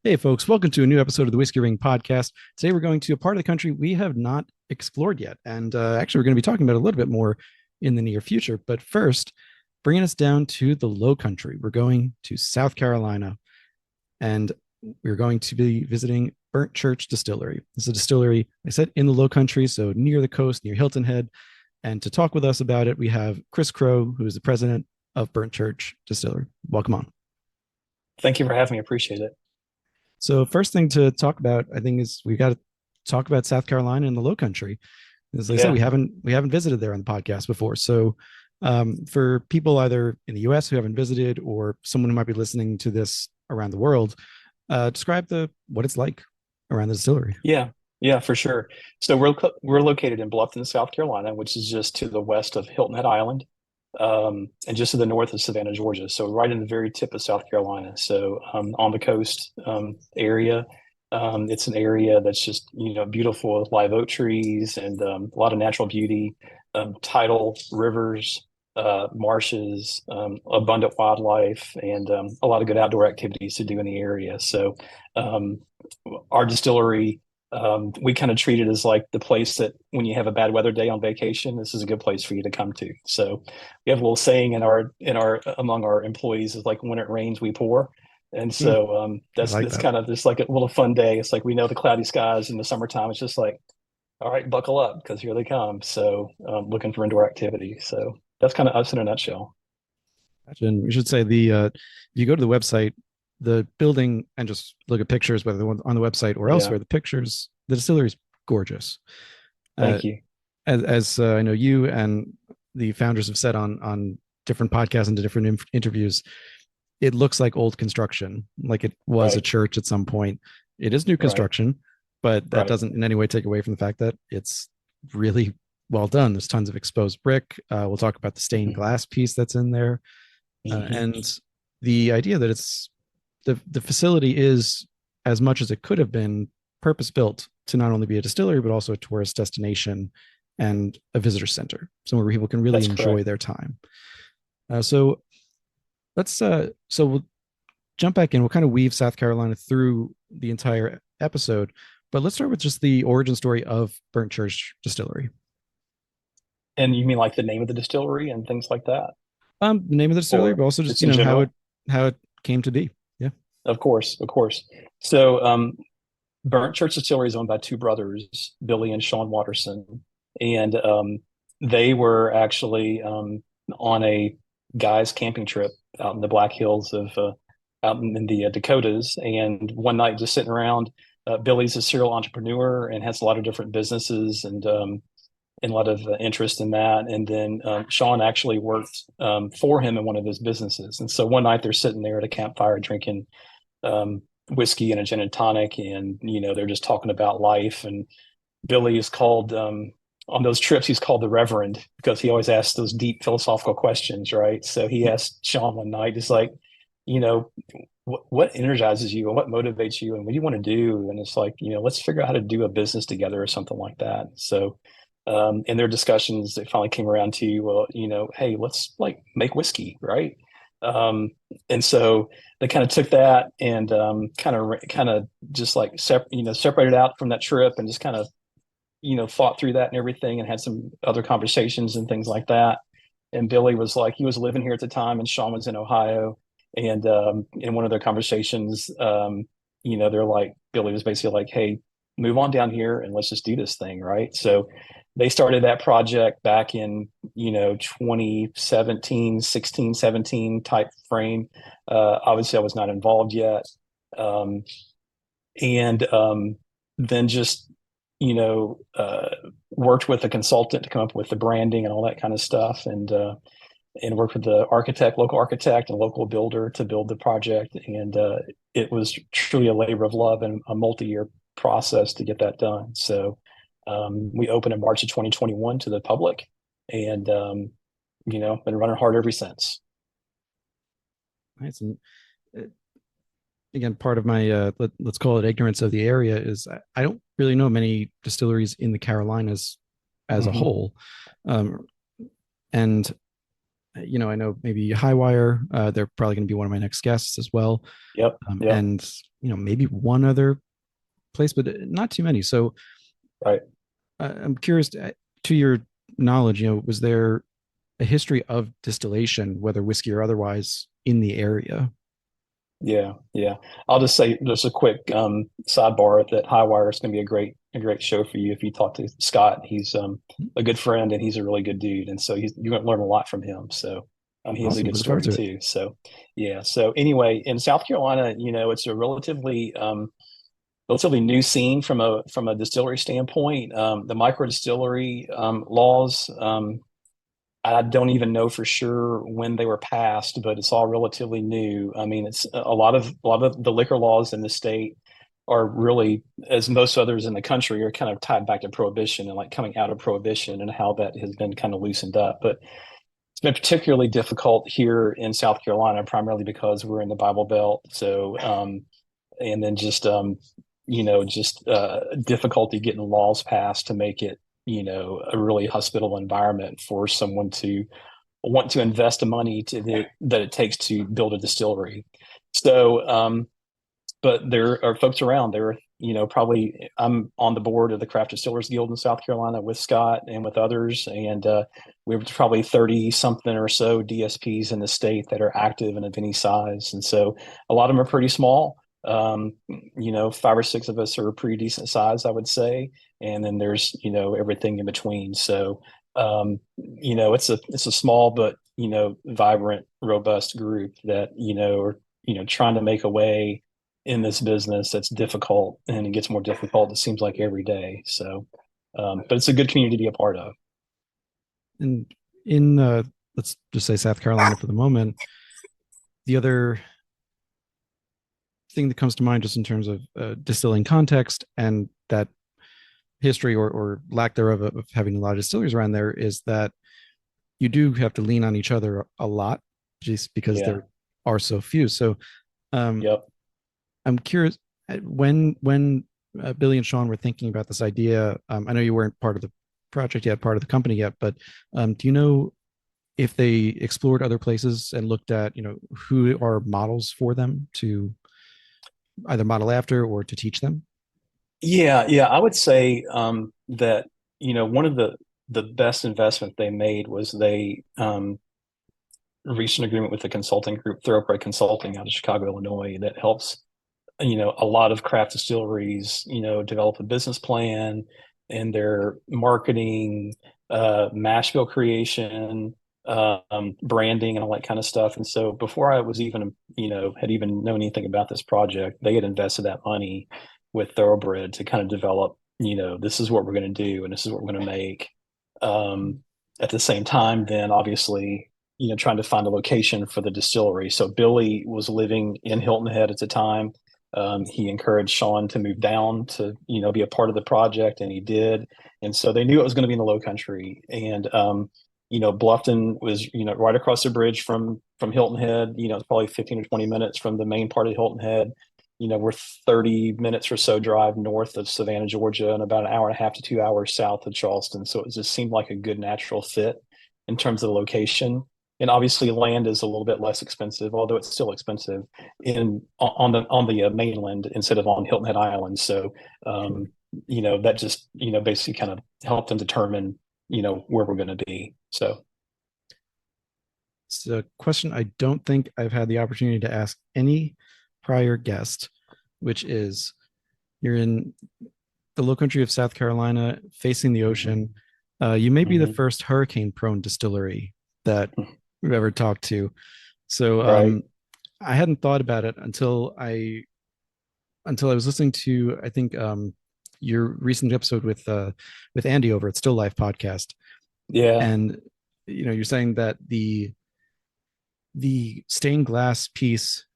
Hey, folks, welcome to a new episode of the Whiskey Ring podcast. Today, we're going to a part of the country we have not explored yet. And actually, we're going to be talking about it a little bit more in the near future. But first, bringing us down to the low country, we're going to South Carolina and we're going to be visiting Burnt Church Distillery. This is a distillery, I said, in the low country, so near the coast, near Hilton Head. And to talk with us about it, we have Chris Crowe, who is the president of Burnt Church Distillery. Welcome on. Thank you for having me. Appreciate it. So first thing to talk about, I think, is we got to talk about South Carolina and the Low Country. As I said, Yeah. we haven't visited there on the podcast before. So for people either in the U.S. who haven't visited or someone who might be listening to this around the world, describe the what it's like around the distillery. Yeah. Yeah, for sure. So we're located in Bluffton, South Carolina, which is just to the west of Hilton Head Island, and just to the north of Savannah, Georgia. So right in the very tip of South Carolina. So on the coast area, it's an area that's just beautiful with live oak trees and a lot of natural beauty, tidal rivers, marshes, abundant wildlife, and a lot of good outdoor activities to do in the area. So um, our distillery, we kind of treat it as like the place that when you have a bad weather day on vacation, this is a good place for you to come to. So we have a little saying in our among our employees is like when it rains, we pour. And Hmm, so I like that's that. kind of just like a little fun day. It's like we know the cloudy skies in the summertime. It's just like, all right, buckle up because here they come. So looking for indoor activity. So that's kind of us in a nutshell. And we should say if you go to the website, the building and just look at pictures, whether they're on the website or Yeah. elsewhere, the distillery is gorgeous. Uh, Thank you. as I know you and the founders have said on different podcasts and different interviews, it looks like old construction, like it was a Right. church at some point. It is new Right. construction, but that Right. doesn't in any way take away from the fact that it's really well done. There's tons of exposed brick. We'll talk about the stained Hmm. glass piece that's in there, Hmm. and the idea that it's the facility is as much as it could have been purpose built to not only be a distillery but also a tourist destination and a visitor center, somewhere where people can really That's enjoy correct. their time. So so we'll jump back in. We'll kind of weave South Carolina through the entire episode, but let's start with just the origin story of Burnt Church Distillery. And you mean like the name of the distillery and things like that, The name of the distillery, or but also just just in general? how it came to be. Yeah. Of course, of course. So, Burnt Church Distillery is owned by two brothers, Billy and Sean Watterson, and they were actually on a guys' camping trip out in the Black Hills of out in the Dakotas. And one night, just sitting around, Billy's a serial entrepreneur and has a lot of different businesses and a lot of interest in that. And then Sean actually worked for him in one of his businesses. And so one night they're sitting there at a campfire drinking whiskey and a gin and tonic, and they're just talking about life. And Billy is called on those trips. He's called the Reverend because he always asks those deep philosophical questions, right? So he asked Sean one night, it's like, you know, what energizes you and what motivates you and what do you want to do? And it's like, let's figure out how to do a business together or something like that. So in their discussions, they finally came around to, well, hey, let's like make whiskey, right? Um, and so they kind of took that and kind of just like separated out from that trip and just kind of thought through that and everything and had some other conversations and things like that. And Billy was like, he was living here at the time, and Sean was in Ohio. And in one of their conversations, they're like, Billy was basically like, hey, move on down here and let's just do this thing, right? So they started that project back in 2017, 16, 17 type frame. Obviously I was not involved yet. um, and then just you know uh, worked with a consultant to come up with the branding and all that kind of stuff, and worked with the local architect and local builder to build the project. And it was truly a labor of love and a multi-year process to get that done. So we opened in March of 2021 to the public, and been running hard ever since. Nice. And uh, again, part of my let's call it ignorance of the area is I don't really know many distilleries in the Carolinas as a Mm-hmm. whole. Um, and I know maybe Highwire. They're probably going to be one of my next guests as well. Yep. Yep. And maybe one other place, but not too many. So Right. I'm curious to your knowledge. Was there a history of distillation, whether whiskey or otherwise, in the area? Yeah, yeah. I'll just say just a quick sidebar that Highwire is going to be a great show for you if you talk to Scott. He's a good friend and he's a really good dude, and so you're going to learn a lot from him. So he has a Awesome. good Looking forward story to it. too. So yeah. So anyway, in South Carolina, it's a relatively new scene from a distillery standpoint. The micro distillery laws. I don't even know for sure when they were passed, but it's all relatively new. I mean, it's a lot of the liquor laws in the state are really, as most others in the country, are kind of tied back to prohibition and like coming out of prohibition and how that has been kind of loosened up. But it's been particularly difficult here in South Carolina, primarily because we're in the Bible Belt. So, and then difficulty getting laws passed to make it a really hospitable environment for someone to want to invest the money that it takes to build a distillery. So, but there are folks around there. Probably I'm on the board of the Craft Distillers Guild in South Carolina with Scott and with others, and we have probably 30 something or so DSPs in the state that are active and of any size, and so a lot of them are pretty small. Five or six of us are pretty decent size, I would say, and then there's everything in between. So it's a small but vibrant, robust group that are trying to make a way in this business that's difficult, and it gets more difficult, it seems like, every day. So but it's a good community to be a part of. And in let's just say South Carolina for the moment, the other thing that comes to mind just in terms of distilling context and that history or lack thereof of having a lot of distilleries around there is that you do have to lean on each other a lot just because Yeah. there are so few. So Yep. I'm curious when Billy and Sean were thinking about this idea. I know you weren't part of the project yet, part of the company yet, but do you know if they explored other places and looked at who are models for them to either model after or to teach them? Yeah, yeah, I would say that one of the best investment they made was they reached an agreement with the consulting group Thoroughbred Consulting out of Chicago, Illinois, that helps a lot of craft distilleries develop a business plan and their marketing, mash bill creation, branding, and all that kind of stuff. And so before I was even had even known anything about this project, they had invested that money with Thoroughbred to kind of develop this is what we're going to do and this is what we're going to make. At the same time, then obviously trying to find a location for the distillery. So Billy was living in Hilton Head at the time. He encouraged Sean to move down to be a part of the project, and he did. And so they knew it was going to be in the Low Country, and Bluffton was right across the bridge from Hilton Head. It's probably 15 or 20 minutes from the main part of Hilton Head. We're 30 minutes or so drive north of Savannah, Georgia, and about an hour and a half to 2 hours south of Charleston. So it just seemed like a good natural fit in terms of the location. And obviously, land is a little bit less expensive, although it's still expensive on the mainland instead of on Hilton Head Island. So, that just basically kind of helped them determine where we're going to be. So, It's a question I don't think I've had the opportunity to ask any prior guest, which is you're in the Low Country of South Carolina, facing the ocean. You may be the first hurricane-prone distillery that we've ever talked to. So right. I hadn't thought about it until I was listening to I think your recent episode with Andy over at Still Life podcast, Yeah. and you're saying that the stained glass piece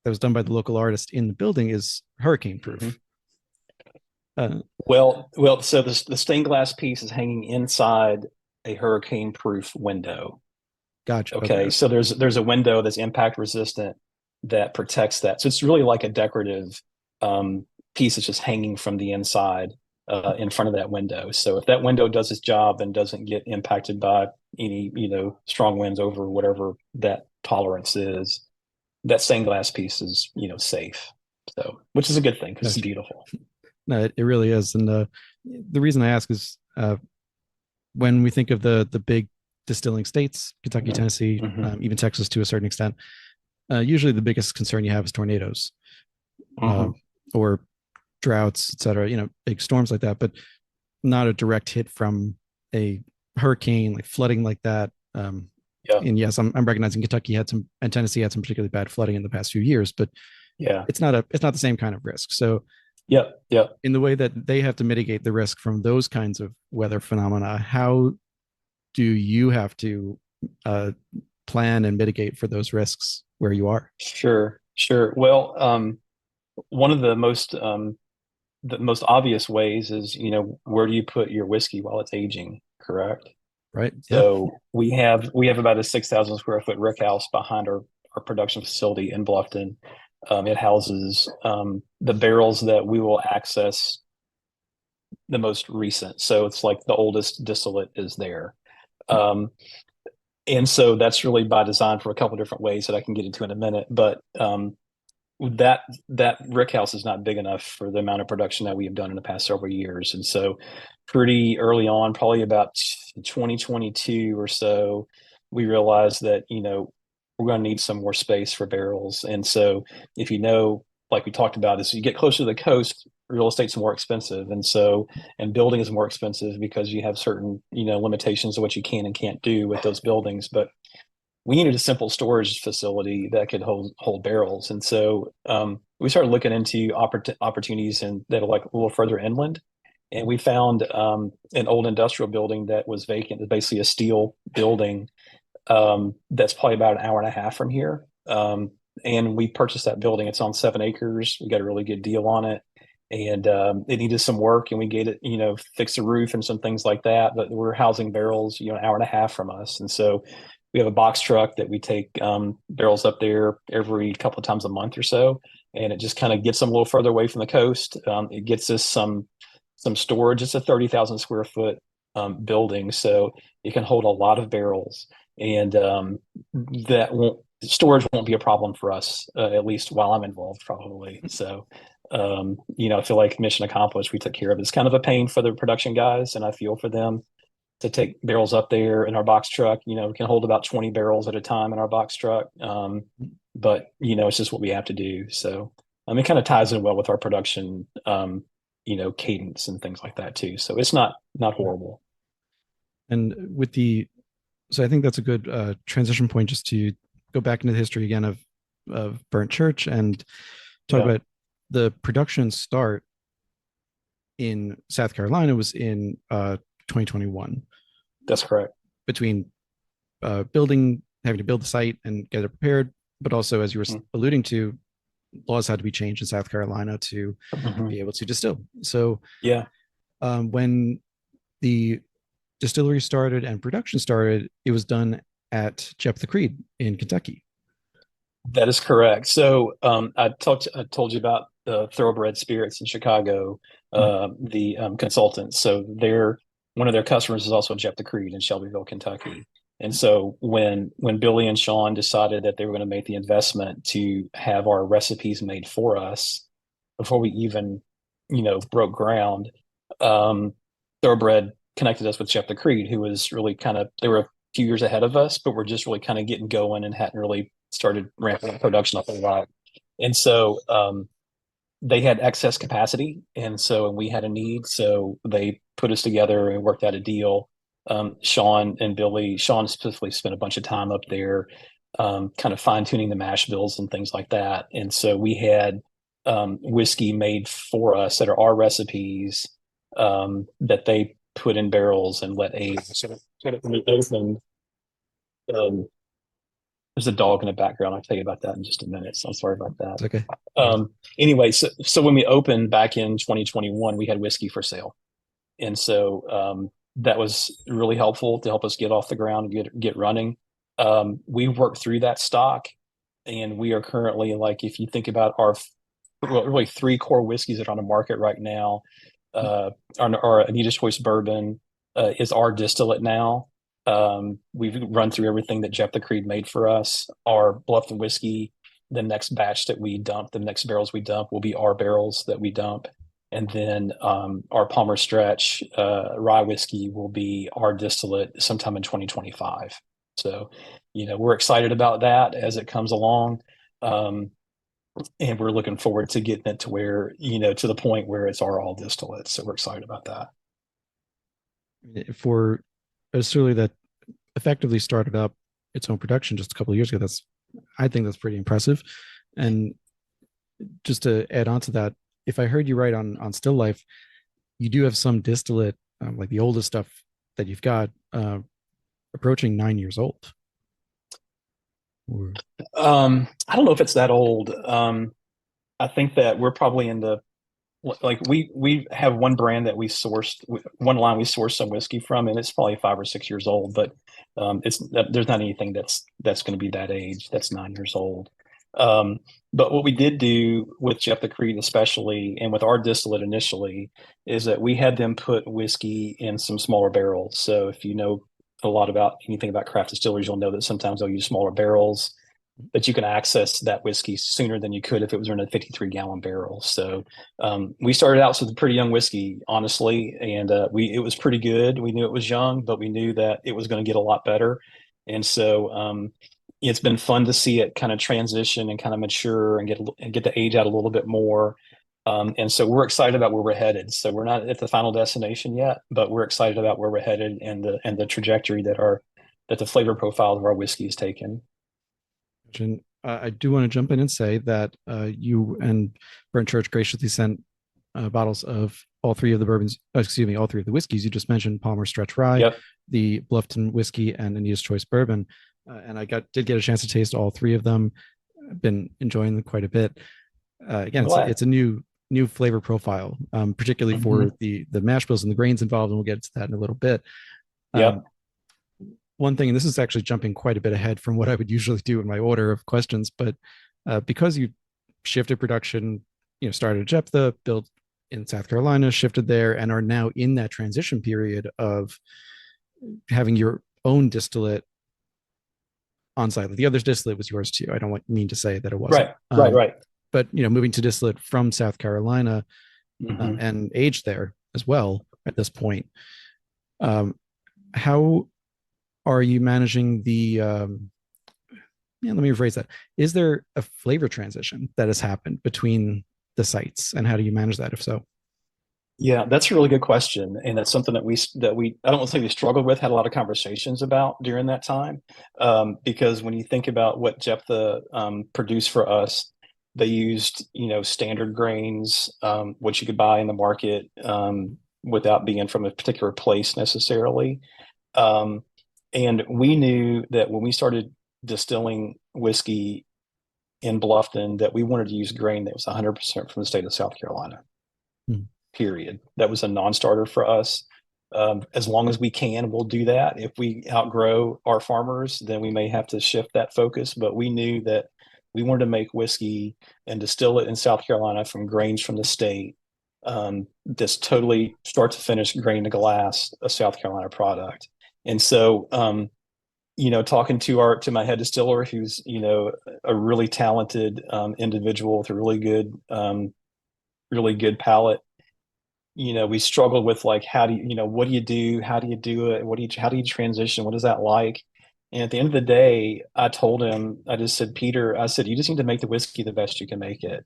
that was done by the local artist in the building is hurricane proof. Mm-hmm. Well. So the stained glass piece is hanging inside a hurricane proof window. Gotcha. Okay. So there's a window that's impact resistant that protects that. So it's really like a decorative piece that's just hanging from the inside in front of that window. So if that window does its job and doesn't get impacted by any, strong winds over whatever that tolerance is, that stained glass piece is, safe. So, which is a good thing because it's beautiful. No, it really is. And the reason I ask is when we think of the big distilling states, Kentucky, Tennessee, even Texas to a certain extent, usually the biggest concern you have is tornadoes or droughts, et cetera, big storms like that, but not a direct hit from a hurricane, like flooding like that. And yes, I'm recognizing Kentucky had some, and Tennessee had some particularly bad flooding in the past few years, but it's not the same kind of risk. So in the way that they have to mitigate the risk from those kinds of weather phenomena, how do you have to plan and mitigate for those risks where you are? Sure. Well, one of the most obvious ways is, where do you put your whiskey while it's aging? Correct. Right. So we have about a 6,000 square foot rick house behind our production facility in Bluffton. It houses the barrels that we will access the most recent. So it's like the oldest distillate is there. And so that's really by design for a couple of different ways that I can get into in a minute. But that rick house is not big enough for the amount of production that we have done in the past several years. And so pretty early on, probably about 2022 or so, we realized that, we're going to need some more space for barrels. And so if like we talked about, as you get closer to the coast, real estate's more expensive. And building is more expensive because you have certain, limitations of what you can and can't do with those buildings. But we needed a simple storage facility that could hold barrels. And so we started looking into opportunities that are like a little further inland. And we found an old industrial building that was vacant. It's basically a steel building that's probably about an hour and a half from here. And we purchased that building. It's on 7 acres. We got a really good deal on it. And it needed some work, and we gave it, fixed the roof and some things like that. But we're housing barrels, an hour and a half from us. And so we have a box truck that we take barrels up there every couple of times a month or so. And it just kind of gets them a little further away from the coast. It gets us some storage. It's a 30,000 square foot building. So it can hold a lot of barrels. And storage won't be a problem for us, at least while I'm involved, probably. So, I feel like mission accomplished. We took care of it. It's kind of a pain for the production guys, and I feel for them to take barrels up there in our box truck. We can hold about 20 barrels at a time in our box truck. But, it's just what we have to do. So, it kind of ties in well with our production, cadence and things like that too. So it's not horrible. And so I think that's a good transition point, just to go back into the history again of Burnt Church and talk about the production start in South Carolina was in 2021. That's correct. Between having to build the site and get it prepared, but also, as you were alluding to, laws had to be changed in South Carolina to be able to distill. So when the distillery started and production started, it was done at Jep the Creed in Kentucky. That is correct. So I told you about the Thoroughbred Spirits in Chicago, the consultants. So one of their customers is also Jep the Creed in Shelbyville, Kentucky. And so when Billy and Sean decided that they were going to make the investment to have our recipes made for us before we even, broke ground, Thoroughbred connected us with Jep the Creed, who was really they were a few years ahead of us, but we're just really kind of getting going and hadn't really started ramping up production up a lot. And so they had excess capacity, and we had a need. So they put us together and worked out a deal. Sean and Billy, Sean specifically spent a bunch of time up there, kind of fine tuning the mash bills and things like that. And so we had whiskey made for us that are our recipes that they put in barrels and let age. So when we opened, there's a dog in the background. I'll tell you about that in just a minute. So I'm sorry about that. It's okay. Anyway, so when we opened back in 2021, we had whiskey for sale. And so that was really helpful to help us get off the ground and get running. We worked through that stock, and we are currently, like, if you think about our really 3 core whiskeys that are on the market right now, Our Anita's Choice bourbon is our distillate now. We've run through everything that Jeff the Creed made for us. Our Bluffton Whiskey, the next batch that we dump, the next barrels we dump will be our barrels that we dump. And then our Palmer Stretch rye whiskey will be our distillate sometime in 2025. So, we're excited about that as it comes along. And we're looking forward to getting it to where, to the point where it's our all distillate. So we're excited about that. For a distillery that effectively started up its own production just a couple of years ago, I think that's pretty impressive. And just to add on to that, if I heard you right on Still Life, you do have some distillate, like the oldest stuff that you've got, approaching 9 years old. I don't know if it's that old. I think that we're probably in the, like, we have one brand that we sourced, one line we sourced some whiskey from, and it's probably 5 or 6 years old, but there's not anything that's going to be that age that's 9 years old. But what we did do with Jeff the Creed especially, and with our distillate initially, is that we had them put whiskey in some smaller barrels. So if you know anything about craft distilleries, you'll know that sometimes they'll use smaller barrels, but you can access that whiskey sooner than you could if it was in a 53-gallon barrel. So we started out with a pretty young whiskey, honestly, and it was pretty good. We knew it was young, but we knew that it was going to get a lot better. And so it's been fun to see it kind of transition and kind of mature and get the age out a little bit more. And so we're excited about where we're headed. So we're not at the final destination yet, but we're excited about where we're headed and the trajectory that the flavor profile of our whiskey is taken. And I do want to jump in and say that you and Burnt Church graciously sent bottles of all three of the bourbons, all three of the whiskeys you just mentioned: Palmer Stretch Rye, yep, the Bluffton Whiskey, and Anita's Choice Bourbon. And I did get a chance to taste all three of them. I've been enjoying them quite a bit. Again, it's a new flavor profile, particularly for the mash bills and the grains involved, and we'll get to that in a little bit. Yep. One thing, and this is actually jumping quite a bit ahead from what I would usually do in my order of questions, but because you shifted production, started Jephthah, built in South Carolina, shifted there, and are now in that transition period of having your own distillate on site. The other's distillate was yours too. I don't mean to say that it wasn't. Right. But moving to distillate from South Carolina and aged there as well at this point. How are you managing the? Let me rephrase that. Is there a flavor transition that has happened between the sites, and how do you manage that, if so? Yeah, that's a really good question, and that's something that we I don't want to say we struggled with, had a lot of conversations about during that time, because when you think about what Jephthah produced for us, they used standard grains, which you could buy in the market without being from a particular place necessarily, and we knew that when we started distilling whiskey in Bluffton, that we wanted to use grain that was 100% from the state of South Carolina. Period. That was a non-starter for us. As long as we can, we'll do that. If we outgrow our farmers, then we may have to shift that focus. But we knew that we wanted to make whiskey and distill it in South Carolina from grains from the state. This totally start to finish, grain to glass, a South Carolina product. And so, talking to my head distiller, who's a really talented individual with a really good palate. We struggled with, like, what do you do? How do you do it? How do you transition? What is that like? And at the end of the day, I told him, I just said, Peter, I said, you just need to make the whiskey the best you can make it,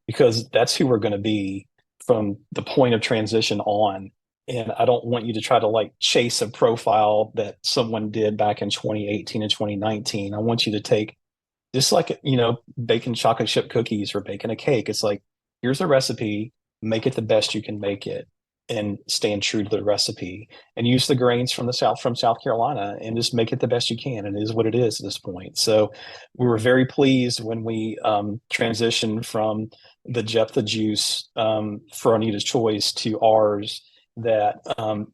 because that's who we're going to be from the point of transition on. And I don't want you to try to chase a profile that someone did back in 2018 and 2019. I want you to take, just like, baking chocolate chip cookies or baking a cake. It's like, here's a recipe, make it the best you can make it, and stand true to the recipe, and use the grains from South Carolina, and just make it the best you can. And it is what it is at this point. So we were very pleased when we transitioned from the Jephthah juice for Anita's Choice to ours, that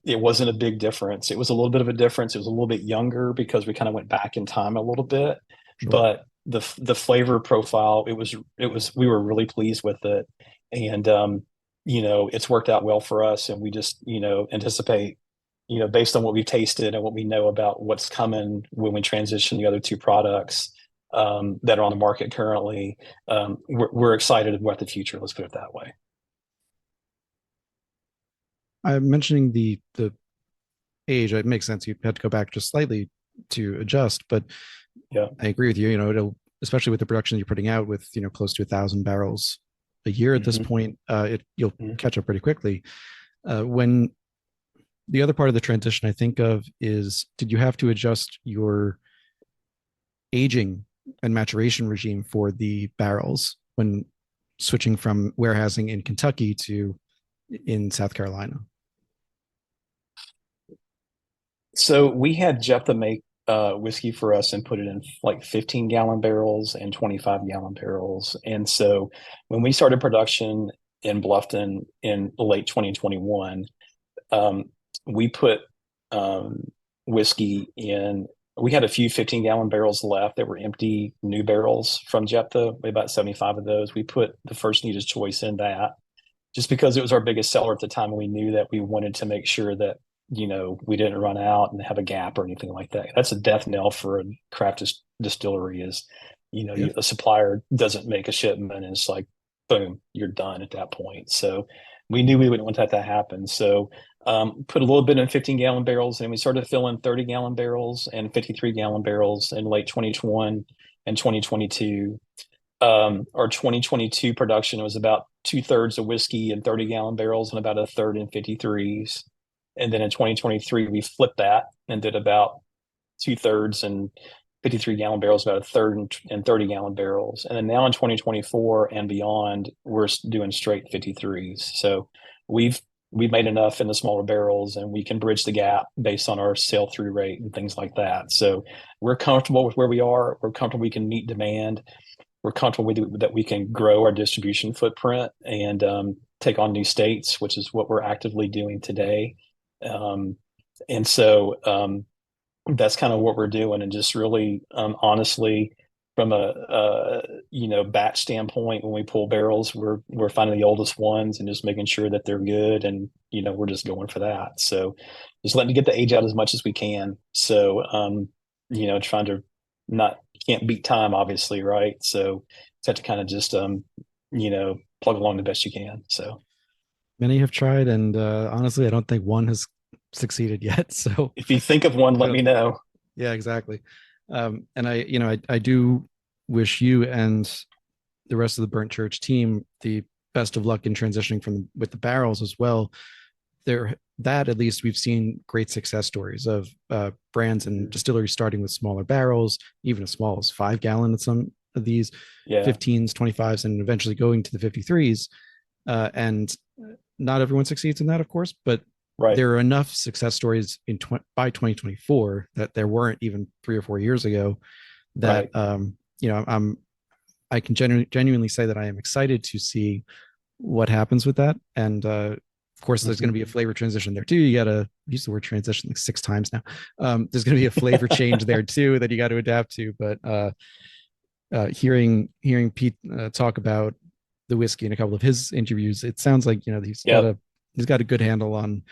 it wasn't a big difference. It was a little bit of a difference. It was a little bit younger because we kind of went back in time a little bit, sure. But the flavor profile, we were really pleased with it. And it's worked out well for us, and we just, anticipate, based on what we've tasted and what we know about what's coming when we transition the other two products that are on the market currently. We're excited about the future. Let's put it that way. I'm mentioning the age. It makes sense. You had to go back just slightly to adjust, but Yeah. I agree with you. It'll, especially with the production you're putting out with close to 1,000 barrels a year at this Mm-hmm. point, you'll Mm-hmm. catch up pretty quickly. When the other part of the transition I think of is, did you have to adjust your aging and maturation regime for the barrels when switching from warehousing in Kentucky to in South Carolina? So we had Jephthah make whiskey for us and put it in like 15-gallon barrels and 25-gallon barrels. And so when we started production in Bluffton in late 2021, um, we put whiskey in. We had a few 15-gallon barrels left that were empty, new barrels from Jephthah, about 75 of those. We put the First Anita's Choice in that just because it was our biggest seller at the time. And we knew that we wanted to make sure that, we didn't run out and have a gap or anything like that. That's a death knell for a craft distillery is, Yeah. a supplier doesn't make a shipment and it's like, boom, you're done at that point. So we knew we wouldn't want that to happen. So put a little bit in 15-gallon barrels, and we started filling 30-gallon barrels and 53-gallon barrels in late 2021 and 2022. Our 2022 production was about 2/3 of whiskey in 30-gallon barrels and about a third in 53s. And then in 2023, we flipped that and did about 2/3 in 53-gallon barrels, about a third in 30-gallon barrels. And then now in 2024 and beyond, we're doing straight 53s. So we've made enough in the smaller barrels, and we can bridge the gap based on our sell through rate and things like that. So we're comfortable with where we are. We're comfortable we can meet demand. We're comfortable that we can grow our distribution footprint and take on new states, which is what we're actively doing today. And so that's kind of what we're doing. And just really, honestly, from a batch standpoint, when we pull barrels, we're finding the oldest ones and just making sure that they're good, and we're just going for that. So just letting to get the age out as much as we can. So trying to not can't beat time, obviously, right? So just have to kind of just plug along the best you can. So Many have tried, and honestly, I don't think one has succeeded yet. So if you think of one, let me know. yeah, exactly. And I do wish you and the rest of the Burnt Church team the best of luck in transitioning from with the barrels as well. That at least we've seen great success stories of brands and distilleries starting with smaller barrels, even as small as 5-gallon at some of these, Yeah. 15s, 25s, and eventually going to the 53s. And not everyone succeeds in that, of course, but Right. there are enough success stories by 2024 that there weren't even 3 or 4 years ago that Right. I can genuinely say that I am excited to see what happens with that. And of course, there's going to be a flavor transition there too. You got to use the word transition like 6 times now. There's going to be a flavor change there too that you got to adapt to. But hearing Pete talk about the whiskey in a couple of his interviews, it sounds like he's got a good handle on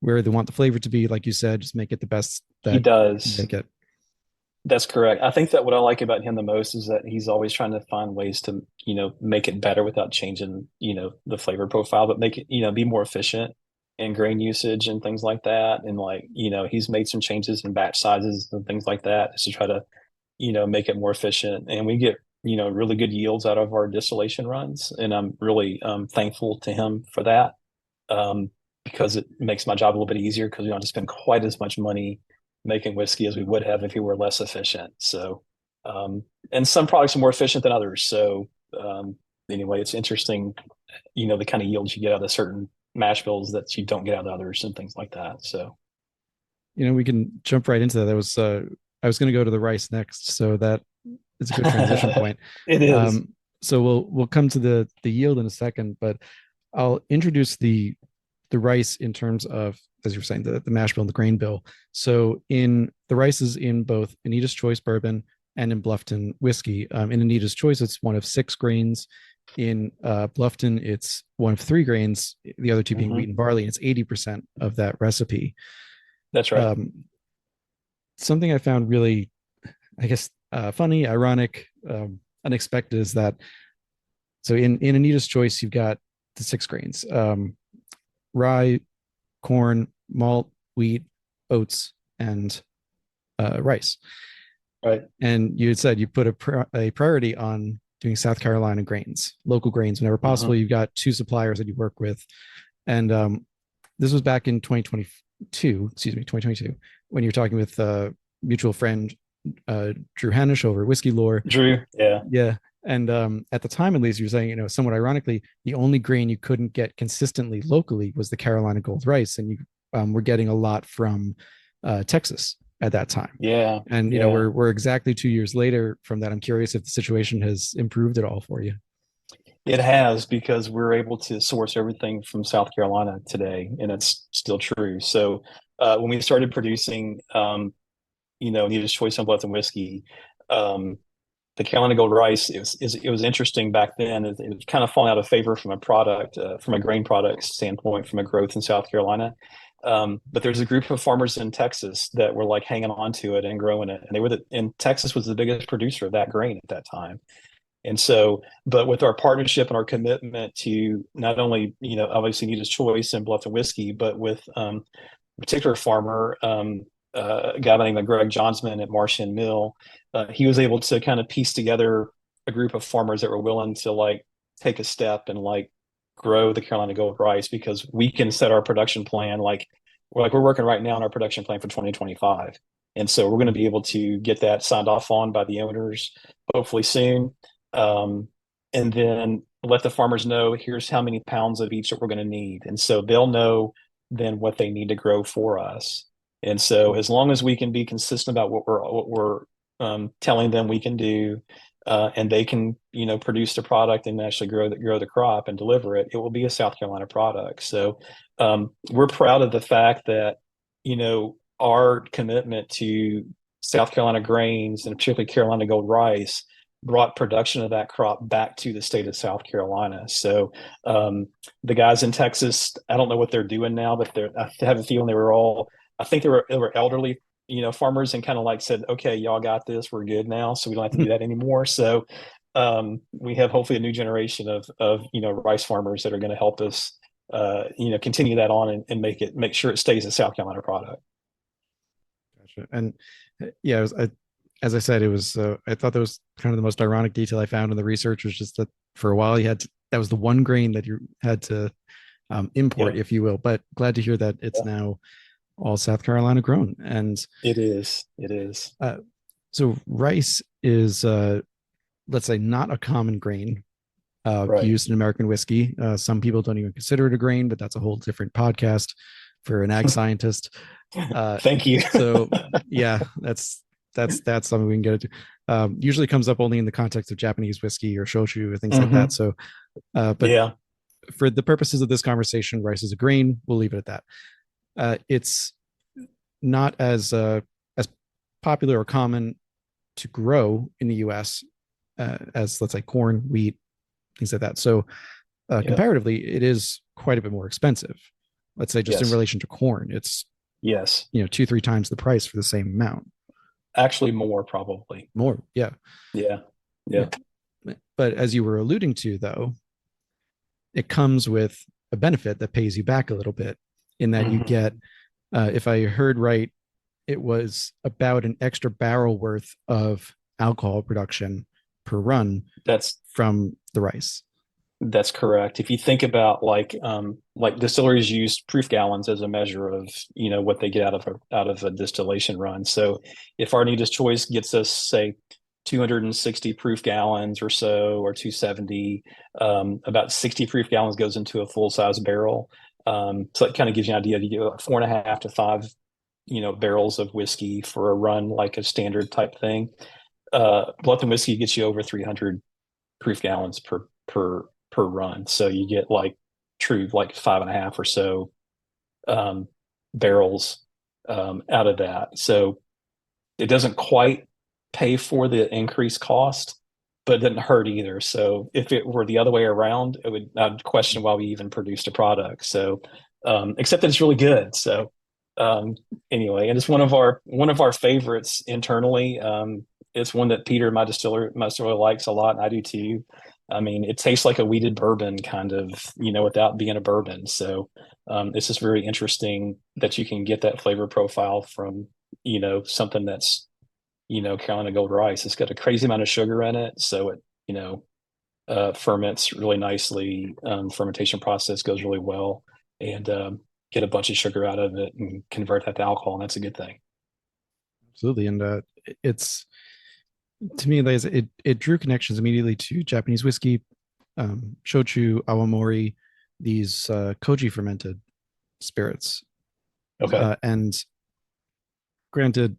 where they want the flavor to be. Like you said, just make it the best that he does. make it. That's correct. I think that what I like about him the most is that he's always trying to find ways to, make it better without changing, the flavor profile, but make it, be more efficient in grain usage and things like that. And he's made some changes in batch sizes and things like that just to try to, make it more efficient. And we get, really good yields out of our distillation runs. And I'm really thankful to him for that because it makes my job a little bit easier because we don't have to spend quite as much money making whiskey as we would have if we were less efficient. So, and some products are more efficient than others. So, anyway, it's interesting, the kind of yields you get out of certain mash bills that you don't get out of others and things like that. So, We can jump right into that. I was going to go to the rice next, so that is a good transition point. It is. So we'll come to the yield in a second, but I'll introduce the rice in terms of, as you're saying, the mash bill and the grain bill. So in the rices in both Anita's Choice bourbon and in Bluffton Whiskey. In Anita's Choice, it's one of 6 grains. In Bluffton, it's one of 3 grains, the other 2 being wheat and barley. And it's 80% of that recipe. That's right. Something I found really, I guess, funny, ironic, unexpected is that, so in Anita's Choice, you've got the 6 grains: rye, corn, malt, wheat, oats, and rice. Right. And you had said you put a priority on doing South Carolina grains, local grains, whenever possible. You've got 2 suppliers that you work with. And this was back in 2022, when you're talking with mutual friend Drew Hanish over Whiskey Lore. Drew, yeah. Yeah. And at the time, at least, you were saying, somewhat ironically, the only grain you couldn't get consistently locally was the Carolina Gold rice. And you were getting a lot from Texas at that time. Yeah. And, we're exactly 2 years later from that. I'm curious if the situation has improved at all for you. It has, because we're able to source everything from South Carolina today, and it's still true. So when we started producing, Anita's Choice and Bluffton Whiskey, the Carolina Gold rice, it was interesting back then. It was kind of falling out of favor from a product, from a grain product standpoint, from a growth in South Carolina. But there's a group of farmers in Texas that were like hanging on to it and growing it. And Texas was the biggest producer of that grain at that time. And so, but with our partnership and our commitment to not only, obviously Anita's Choice and Bluffton Whiskey, but with a particular farmer, a guy by the name of Greg Johnsman at Marsh End Mill, he was able to kind of piece together a group of farmers that were willing to like take a step and like grow the Carolina Gold rice, because we can set our production plan. We're working right now on our production plan for 2025. And so we're going to be able to get that signed off on by the owners, hopefully soon. And then let the farmers know, here's how many pounds of each that we're going to need. And so they'll know then what they need to grow for us. And so as long as we can be consistent about what we're telling them we can do, and they can, produce the product and actually grow the crop and deliver it, it will be a South Carolina product. So we're proud of the fact that, our commitment to South Carolina grains, and particularly Carolina Gold rice, brought production of that crop back to the state of South Carolina. So the guys in Texas, I don't know what they're doing now, but I have a feeling I think they were elderly, farmers, and kind of like said, okay, y'all got this, we're good now, so we don't have to do that anymore. So we have hopefully a new generation of rice farmers that are going to help us continue that on and make sure it stays a South Carolina product. Gotcha. And yeah, as I said, it was I thought that was kind of the most ironic detail I found in the research, was just that for a while that was the one grain that you had to import, if you will. But glad to hear that it's now all South Carolina grown. And it is. So rice is, let's say, not a common grain used in American whiskey. Some people don't even consider it a grain, but that's a whole different podcast for an ag scientist. Thank you. So yeah, that's something we can get into. Usually comes up only in the context of Japanese whiskey or shochu or things like that. So, but for the purposes of this conversation, rice is a grain. We'll leave it at that. It's not as popular or common to grow in the U.S. As, let's say, corn, wheat, things like that. So comparatively, it is quite a bit more expensive. Let's say just in relation to corn, it's 2-3 times the price for the same amount. Actually, more, probably. More, yeah. But as you were alluding to, though, it comes with a benefit that pays you back a little bit, in that you get, if I heard right, it was about an extra barrel worth of alcohol production per run. That's from the rice. That's correct. If you think about like distilleries use proof gallons as a measure of what they get out of a distillation run. So if our Anita's Choice gets us, say, 260 proof gallons or so, or 270, about 60 proof gallons goes into a full size barrel. So it kind of gives you an idea. You get 4.5 to 5 barrels of whiskey for a run, like a standard type thing. Bluffton Whiskey gets you over 300 proof gallons per run. So you get like 5.5 or so barrels out of that. So it doesn't quite pay for the increased cost, but it didn't hurt either. So if it were the other way around, I'd question why we even produced a product. So except that it's really good. So anyway, and it's one of our favorites internally. It's one that Peter, my distiller likes a lot, and I do too. I mean, it tastes like a wheated bourbon kind of, without being a bourbon. So it's just very interesting that you can get that flavor profile from, something that's, Carolina Gold rice. It's got a crazy amount of sugar in it. So it, ferments really nicely. Fermentation process goes really well, and get a bunch of sugar out of it and convert that to alcohol. And that's a good thing. Absolutely. And it's, to me, like, it drew connections immediately to Japanese whiskey, shochu, awamori, these koji fermented spirits. Okay. And granted,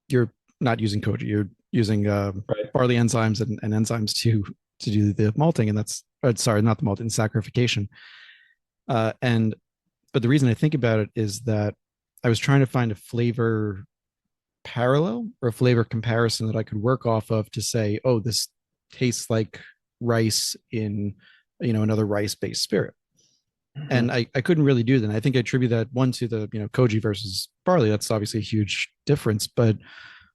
you're not using koji, you're using Right. barley enzymes and enzymes to do the malting, and that's sorry, not the malting, saccharification. And but the reason I think about it is that I was trying to find a flavor parallel or a flavor comparison that I could work off of to say, oh, this tastes like rice in, another rice-based spirit. Mm-hmm. And I couldn't really do that. And I think I attribute that one to the, koji versus barley. That's obviously a huge difference, but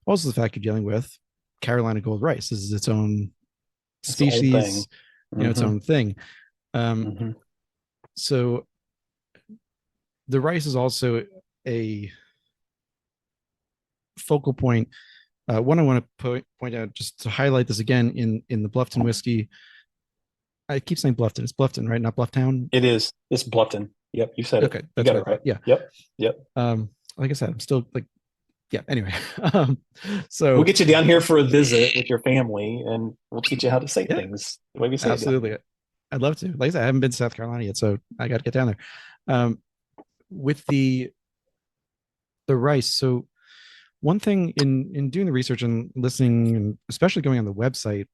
also the fact you're dealing with Carolina Gold rice. This is its own species, its own thing. So the rice is also a focal point. One I want to point out, just to highlight this again, in the Bluffton whiskey. I keep saying Bluffton. It's Bluffton, right? Not Blufftown. It is. It's Bluffton. Yep, you said it. Okay, You that's got right. it right. Yeah. Yep. Like I said, I'm still like, yeah. Anyway, so We'll get you down here for a visit with your family, and we'll teach you how to say yeah, things the way we say absolutely. it. I'd love to. Like I said, I haven't been to South Carolina yet, so I got to get down there. With the rice, so one thing in doing the research and listening, and especially going on the website,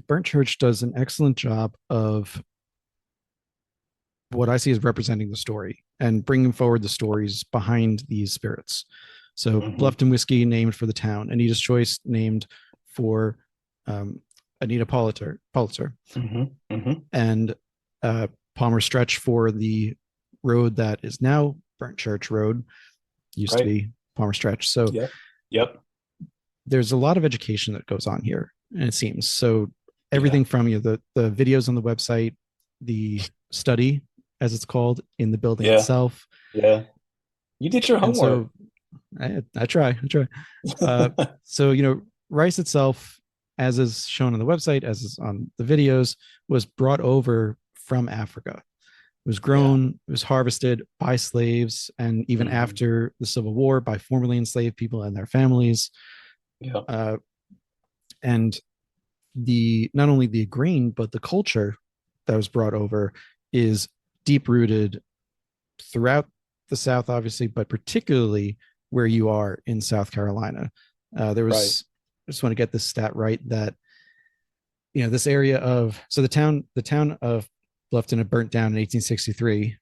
Burnt Church does an excellent job of what I see as representing the story and bringing forward the stories behind these spirits. So Bluffton Whiskey named for the town, Anita's Choice named for Anita Pollitzer, and Palmer Stretch for the road that is now Burnt Church Road, used to be Palmer Stretch. So yep. There's a lot of education that goes on here, and it seems so. Everything from the videos on the website, the study, as it's called, in the building itself. Yeah, you did your homework. So I try. So rice itself, as is shown on the website, as is on the videos, was brought over from Africa. It was grown, it was harvested by slaves, and even after the Civil War, by formerly enslaved people and their families. Yeah. And not only the grain, but the culture that was brought over is deep rooted throughout the South, obviously, but particularly where you are in South Carolina. There was, I just want to get this stat right, that this area of, so the town of Bluffton had burnt down in 1863.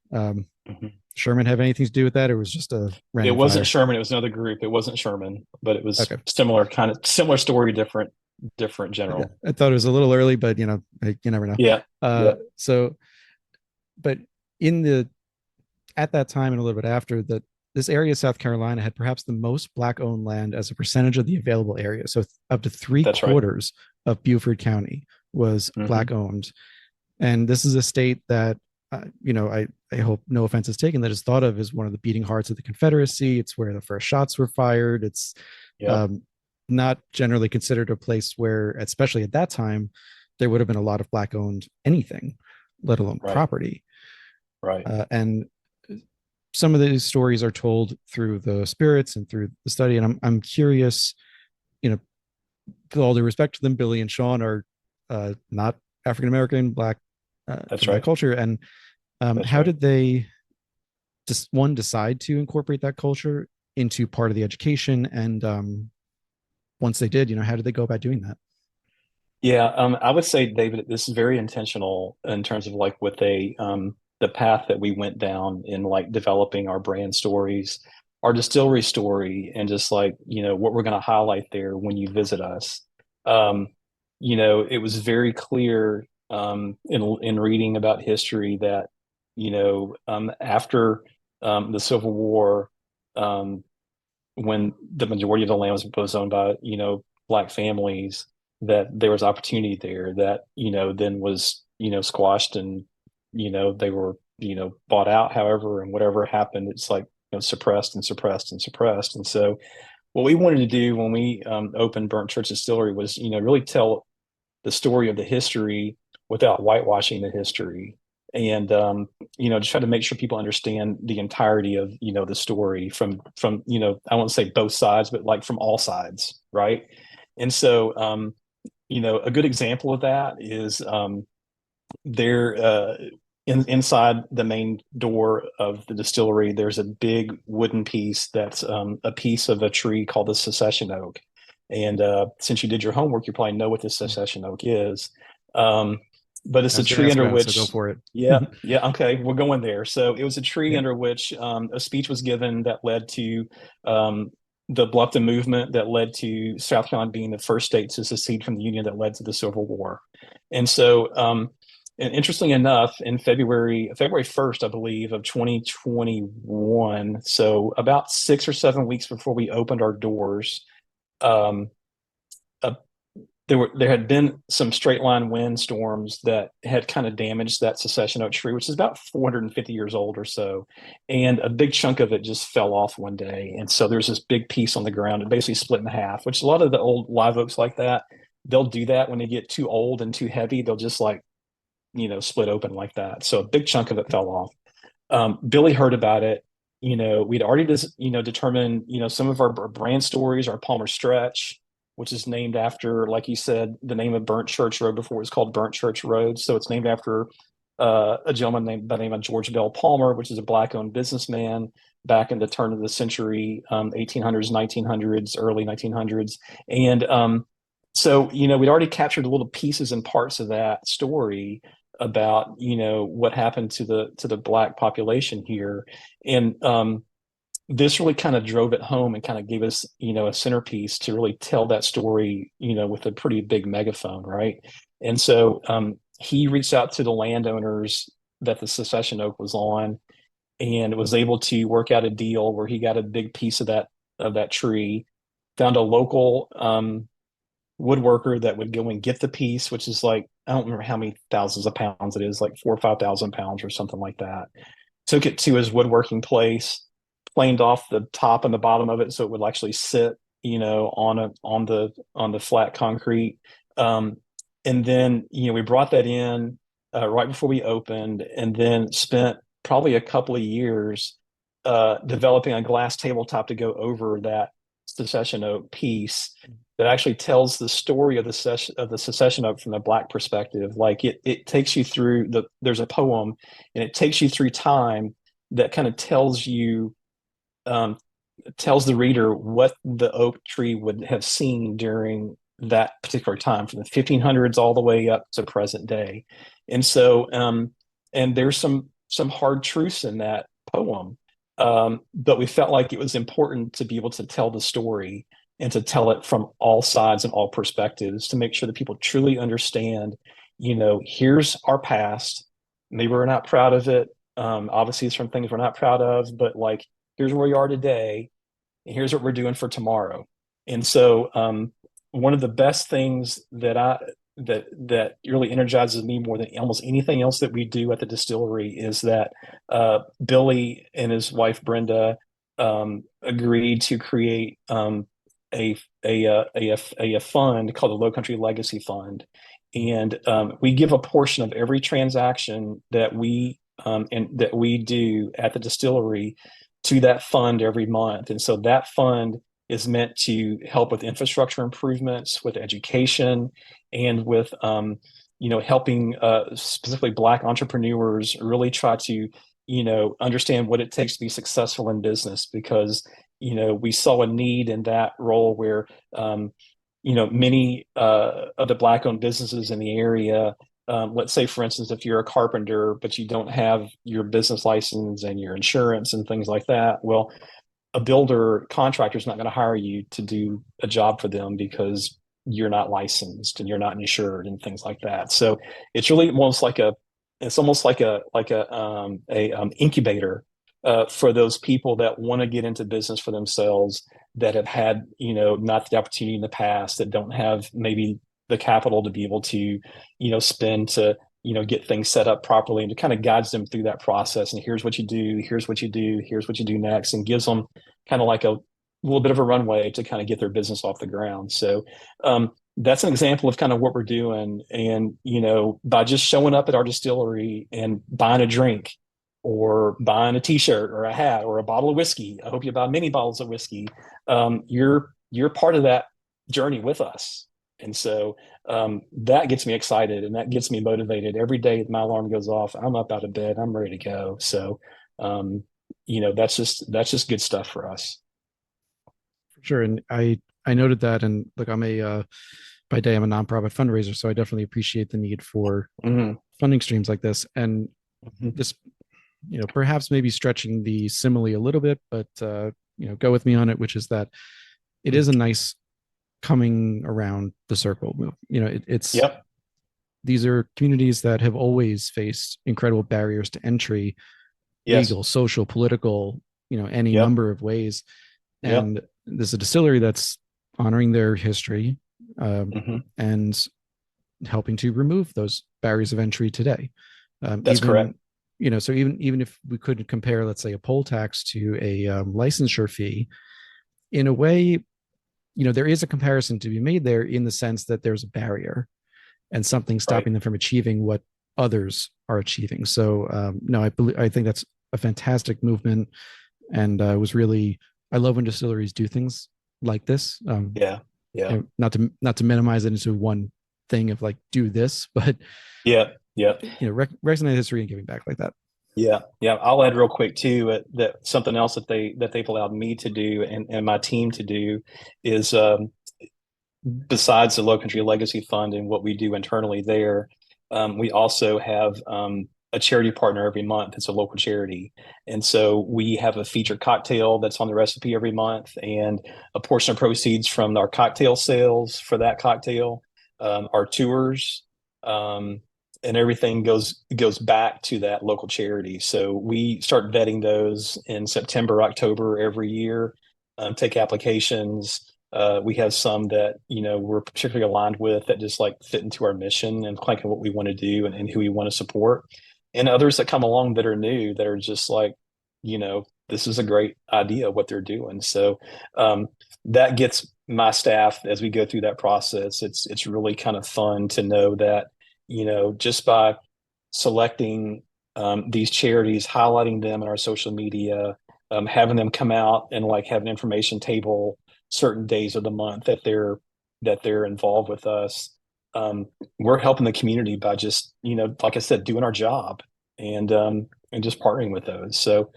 Sherman have anything to do with that, or was just a random? It wasn't fire? Sherman. It was another group. It wasn't Sherman, but it was similar story, different general. Okay. I thought it was a little early, but you never know. Yeah. So, but at that time and a little bit after that, this area of South Carolina had perhaps the most Black-owned land as a percentage of the available area. So up to three-quarters of Beaufort County was Black-owned. And this is a state that, I hope no offense is taken, that is thought of as one of the beating hearts of the Confederacy. It's where the first shots were fired. It's not generally considered a place where, especially at that time, there would have been a lot of Black-owned anything, let alone property. Right. And some of these stories are told through the spirits and through the study. And I'm curious, with all due respect to them, Billy and Sean are not African-American, Black, that's right, culture. And how did they just decide to incorporate that culture into part of the education? And once they did, how did they go about doing that? Yeah, I would say, David, this is very intentional in terms of with the path that we went down in developing our brand stories, our distillery story and just like, what we're going to highlight there when you visit us. Um, it was very clear in reading about history that, after the Civil War, um, when the majority of the land was owned by, Black families, that there was opportunity there that, then was, squashed and, they were, bought out, however, and whatever happened, it's like, suppressed and suppressed and suppressed. And so what we wanted to do when we opened Burnt Church Distillery was, really tell the story of the history without whitewashing the history. And just try to make sure people understand the entirety of the story from I won't say both sides, but like from all sides, right? And so a good example of that is there inside the main door of the distillery, there's a big wooden piece that's a piece of a tree called the secession oak. And since you did your homework, you probably know what the secession oak is. But it's a tree under which, so go for it. yeah, okay, we're going there. So it was a tree under which a speech was given that led to the Bluffton movement, that led to South Carolina being the first state to secede from the Union, that led to the Civil War. And so, and interestingly enough, in February 1st, I believe, of 2021, so about 6 or 7 weeks before we opened our doors, um, there had been some straight line wind storms that had kind of damaged that secession oak tree, which is about 450 years old or so. And a big chunk of it just fell off one day. And so there's this big piece on the ground. It basically split in half, which a lot of the old live oaks like that, they'll do that when they get too old and too heavy. They'll just like, split open like that. So a big chunk of it fell off. Billy heard about it. We'd already determined, some of our brand stories, our Palmer Stretch, which is named after, like you said, the name of Burnt Church Road before it was called Burnt Church Road. So it's named after a gentleman by the name of George Bell Palmer, which is a Black-owned businessman back in the turn of the century, 1800s, 1900s, early 1900s. And so, we'd already captured little pieces and parts of that story about, what happened to the Black population here. And this really kind of drove it home and kind of gave us, a centerpiece to really tell that story, with a pretty big megaphone, right? And so he reached out to the landowners that the secession oak was on, and was able to work out a deal where he got a big piece of that tree, found a local woodworker that would go and get the piece, which is like, I don't remember how many thousands of pounds it is, like 4,000 or 5,000 pounds or something like that. Took it to his woodworking place, planed off the top and the bottom of it so it would actually sit, on the flat concrete. And then, we brought that in right before we opened, and then spent probably a couple of years developing a glass tabletop to go over that secession oak piece that actually tells the story of the secession oak from the Black perspective. Like it takes you through there's a poem, and it takes you through time that kind of tells you, tells the reader what the oak tree would have seen during that particular time, from the 1500s all the way up to present day. And so, and there's some hard truths in that poem, but we felt like it was important to be able to tell the story and to tell it from all sides and all perspectives, to make sure that people truly understand, here's our past. Maybe we're not proud of it. Obviously, it's from things we're not proud of, but like, here's where we are today, and here's what we're doing for tomorrow. And so one of the best things that really energizes me more than almost anything else that we do at the distillery is that Billy and his wife Brenda agreed to create a fund called the Low Country Legacy Fund. And we give a portion of every transaction that we do at the distillery to that fund every month. And so that fund is meant to help with infrastructure improvements, with education, and with helping specifically Black entrepreneurs really try to understand what it takes to be successful in business. Because we saw a need in that role where many of the Black-owned businesses in the area, let's say, for instance, if you're a carpenter, but you don't have your business license and your insurance and things like that, well, a builder contractor is not going to hire you to do a job for them because you're not licensed and you're not insured and things like that. So it's really almost like a incubator for those people that want to get into business for themselves, that have had, not the opportunity in the past, that don't have maybe the capital to be able to, spend to, get things set up properly, and to kind of guides them through that process. And here's what you do, here's what you do, here's what you do next, and gives them kind of like a little bit of a runway to kind of get their business off the ground. So that's an example of kind of what we're doing. And, by just showing up at our distillery and buying a drink or buying a t-shirt or a hat or a bottle of whiskey, I hope you buy many bottles of whiskey, you're part of that journey with us. And so that gets me excited, and that gets me motivated. Every day that my alarm goes off, I'm up out of bed, I'm ready to go. So that's just good stuff for us. Sure. And I noted that, and look, I'm a by day I'm a nonprofit fundraiser, so I definitely appreciate the need for funding streams like this. And this, perhaps maybe stretching the simile a little bit, but go with me on it, which is that it is a nice coming around the circle move. It's Yep. These are communities that have always faced incredible barriers to entry, Yes. legal, social, political, any Yep. number of ways. Yep. And there's a distillery that's honoring their history and helping to remove those barriers of entry today. That's correct. So even if we could compare, let's say, a poll tax to a licensure fee, in a way, there is a comparison to be made there, in the sense that there's a barrier and something stopping them from achieving what others are achieving. So no, I think that's a fantastic movement, and I love when distilleries do things like this. Yeah. Not to minimize it into one thing of like, do this, but recognize history and giving back like that. Yeah. I'll add real quick too, that something else that they've allowed me to do, and my team to do, is besides the Low Country Legacy Fund and what we do internally there, we also have a charity partner every month. It's a local charity. And so we have a featured cocktail that's on the recipe every month, and a portion of proceeds from our cocktail sales for that cocktail, our tours, and everything goes back to that local charity. So we start vetting those in September, October every year, take applications. We have some that, we're particularly aligned with, that just like fit into our mission and like what we want to do, and who we want to support. And others that come along that are new, that are just like, this is a great idea what they're doing. So that gets my staff, as we go through that process, it's really kind of fun to know that, just by selecting these charities, highlighting them in our social media, having them come out and like have an information table certain days of the month that they're involved with us. We're helping the community by just, like I said, doing our job, and just partnering with those. So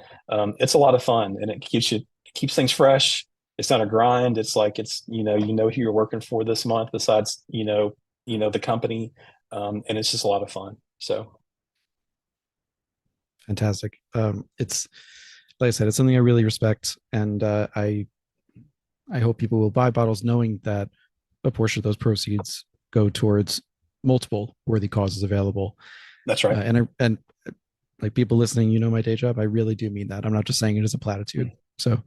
it's a lot of fun, and it keeps things fresh. It's not a grind. It's like, who you're working for this month, besides, the company. And it's just a lot of fun. So. Fantastic. It's, like I said, it's something I really respect. And I hope people will buy bottles knowing that a portion of those proceeds go towards multiple worthy causes available. That's right. And like, people listening, my day job, I really do mean that. I'm not just saying it as a platitude. So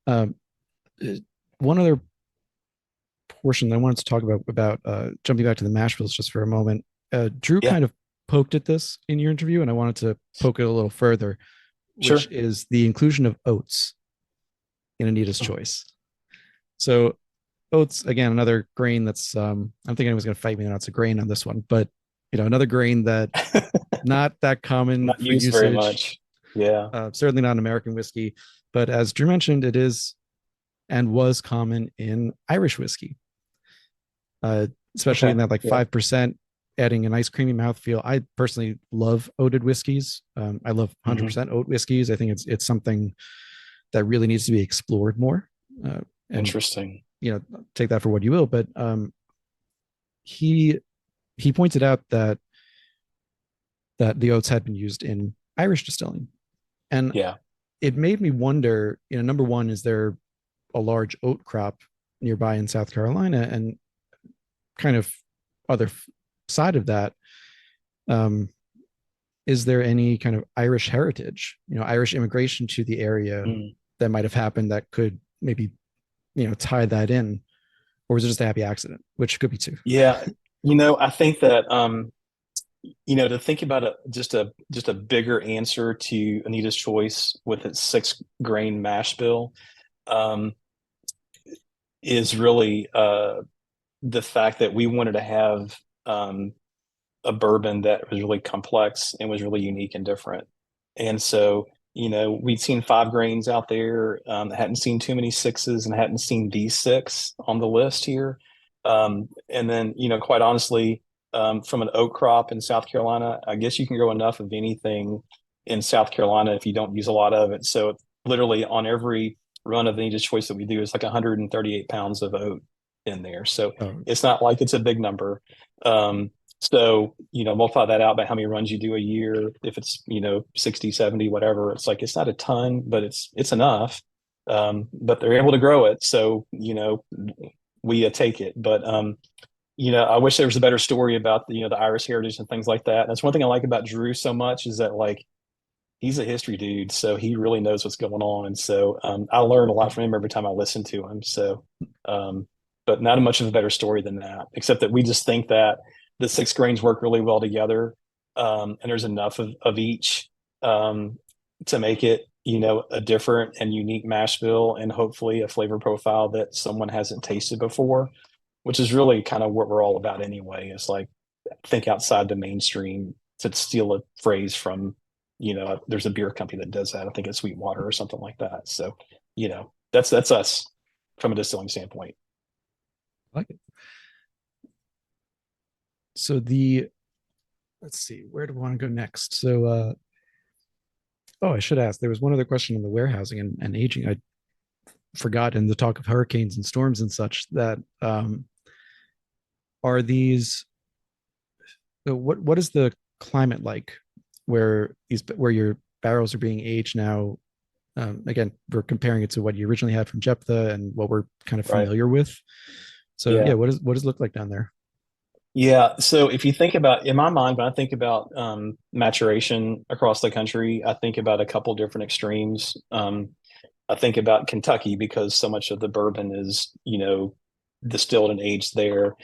one other portion that I wanted to talk about jumping back to the mash bills just for a moment. Drew kind of poked at this in your interview, and I wanted to poke it a little further, which is the inclusion of oats in Anita's choice. So oats, again, another grain that's I'm thinking anyone's going to fight me that it's a grain on this one, but another grain that not that common, not for used usage. very much. Yeah. Certainly not in American whiskey, but as Drew mentioned, it is and was common in Irish whiskey, especially in that 5%, adding a nice creamy mouthfeel. I personally love oated whiskeys. I love 100% oat whiskeys. I think it's something that really needs to be explored more. Interesting. Take that for what you will, but he pointed out that the oats had been used in Irish distilling, and it made me wonder, number one, is there a large oat crop nearby in South Carolina? And kind of other side of that, um, is there any kind of Irish heritage, Irish immigration to the area Mm. that might have happened that could maybe, tie that in? Or was it just a happy accident, which could be too? Yeah, I think that to think about just a bigger answer to Anita's choice with its 6 grain mash bill, um, is really the fact that we wanted to have a bourbon that was really complex and was really unique and different. And so, we'd seen 5 grains out there, hadn't seen too many sixes and hadn't seen these 6 on the list here. And then, quite honestly, from an oak crop in South Carolina, I guess you can grow enough of anything in South Carolina if you don't use a lot of it. So literally on every run of the Anita's Choice that we do, it's like 138 pounds of oat in there. So Oh, it's not like it's a big number. So, multiply that out by how many runs you do a year. If it's, 60, 70, whatever, it's like, it's not a ton, but it's enough. But they're able to grow it. So, we take it. But, I wish there was a better story about the Irish heritage and things like that. And that's one thing I like about Drew so much, is that, like, he's a history dude, so he really knows what's going on. And so I learn a lot from him every time I listen to him. So, but not much of a better story than that, except that we just think that the 6 grains work really well together, and there's enough of each, to make it, a different and unique mash bill, and hopefully a flavor profile that someone hasn't tasted before, which is really kind of what we're all about anyway. It's like, think outside the mainstream, to steal a phrase from, there's a beer company that does that. I think it's Sweetwater or something like that. So, that's us from a distilling standpoint. I like it. So let's see, where do we want to go next? So, oh, I should ask. There was one other question on the warehousing and aging. I forgot in the talk of hurricanes and storms and such that, are these, what is the climate like where your barrels are being aged now? Again, we're comparing it to what you originally had from Jephthah and what we're kind of Right. familiar with. So yeah, Yeah. what does it look like down there? Yeah. So if you think about, in my mind, when I think about maturation across the country, I think about a couple different extremes. I think about Kentucky, because so much of the bourbon is, distilled and aged there.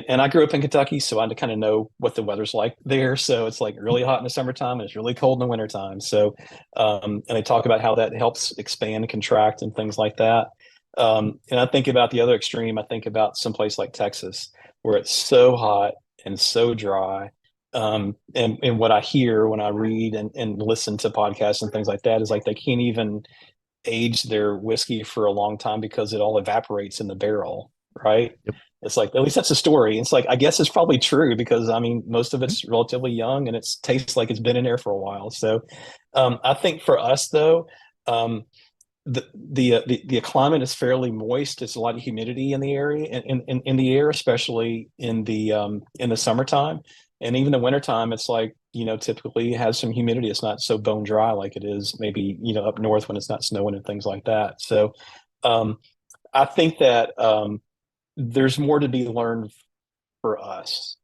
And I grew up in Kentucky, so I kind of know what the weather's like there. So it's like really hot in the summertime and it's really cold in the wintertime. So, and they talk about how that helps expand and contract and things like that. And I think about the other extreme. I think about someplace like Texas, where it's so hot and so dry. And what I hear when I read and listen to podcasts and things like that is, like, they can't even age their whiskey for a long time because it all evaporates in the barrel, right? Yep. It's like, at least that's the story. It's like, I guess it's probably true, because I mean, most of it's relatively young and it tastes like it's been in there for a while. So, I think for us though, um, the climate is fairly moist. It's a lot of humidity in the area, in the air, especially in the summertime, and even the wintertime. It's like, typically has some humidity. It's not so bone dry like it is maybe, up north when it's not snowing and things like that. So, um, I think that there's more to be learned for us,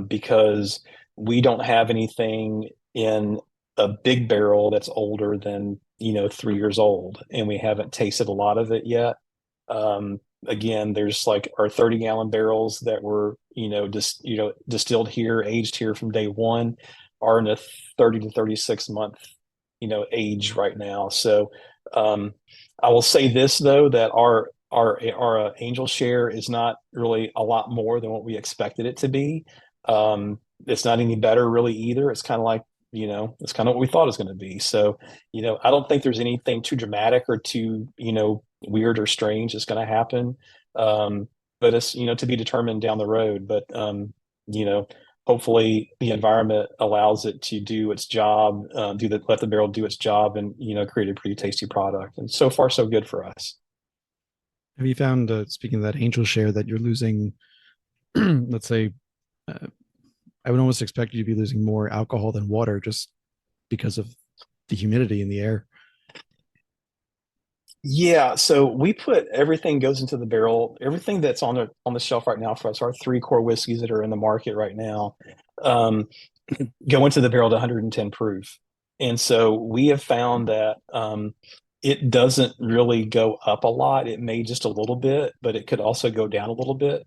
because we don't have anything in a big barrel that's older than 3 years old, and we haven't tasted a lot of it yet. Again, there's like our 30-gallon barrels that were just distilled here, aged here from day one, are in a 30 to 36 month age right now. So, I will say this though, that our angel share is not really a lot more than what we expected it to be. It's not any better really either. It's kind of like, it's kind of what we thought it was going to be. So, I don't think there's anything too dramatic or too, weird or strange that's going to happen. But it's, to be determined down the road. But, you know, hopefully the environment allows it to do its job, let the barrel do its job, and, create a pretty tasty product. And so far, so good for us. Have you found, speaking of that angel share, that you're losing, let's say, uh, I would almost expect you to be losing more alcohol than water just because of the humidity in the air? Yeah, so we put everything goes into the barrel. Everything that's on the shelf right now for us, our three core whiskeys that are in the market right now, um, go into the barrel to 110 proof. And so we have found that it doesn't really go up a lot. It may just a little bit, but it could also go down a little bit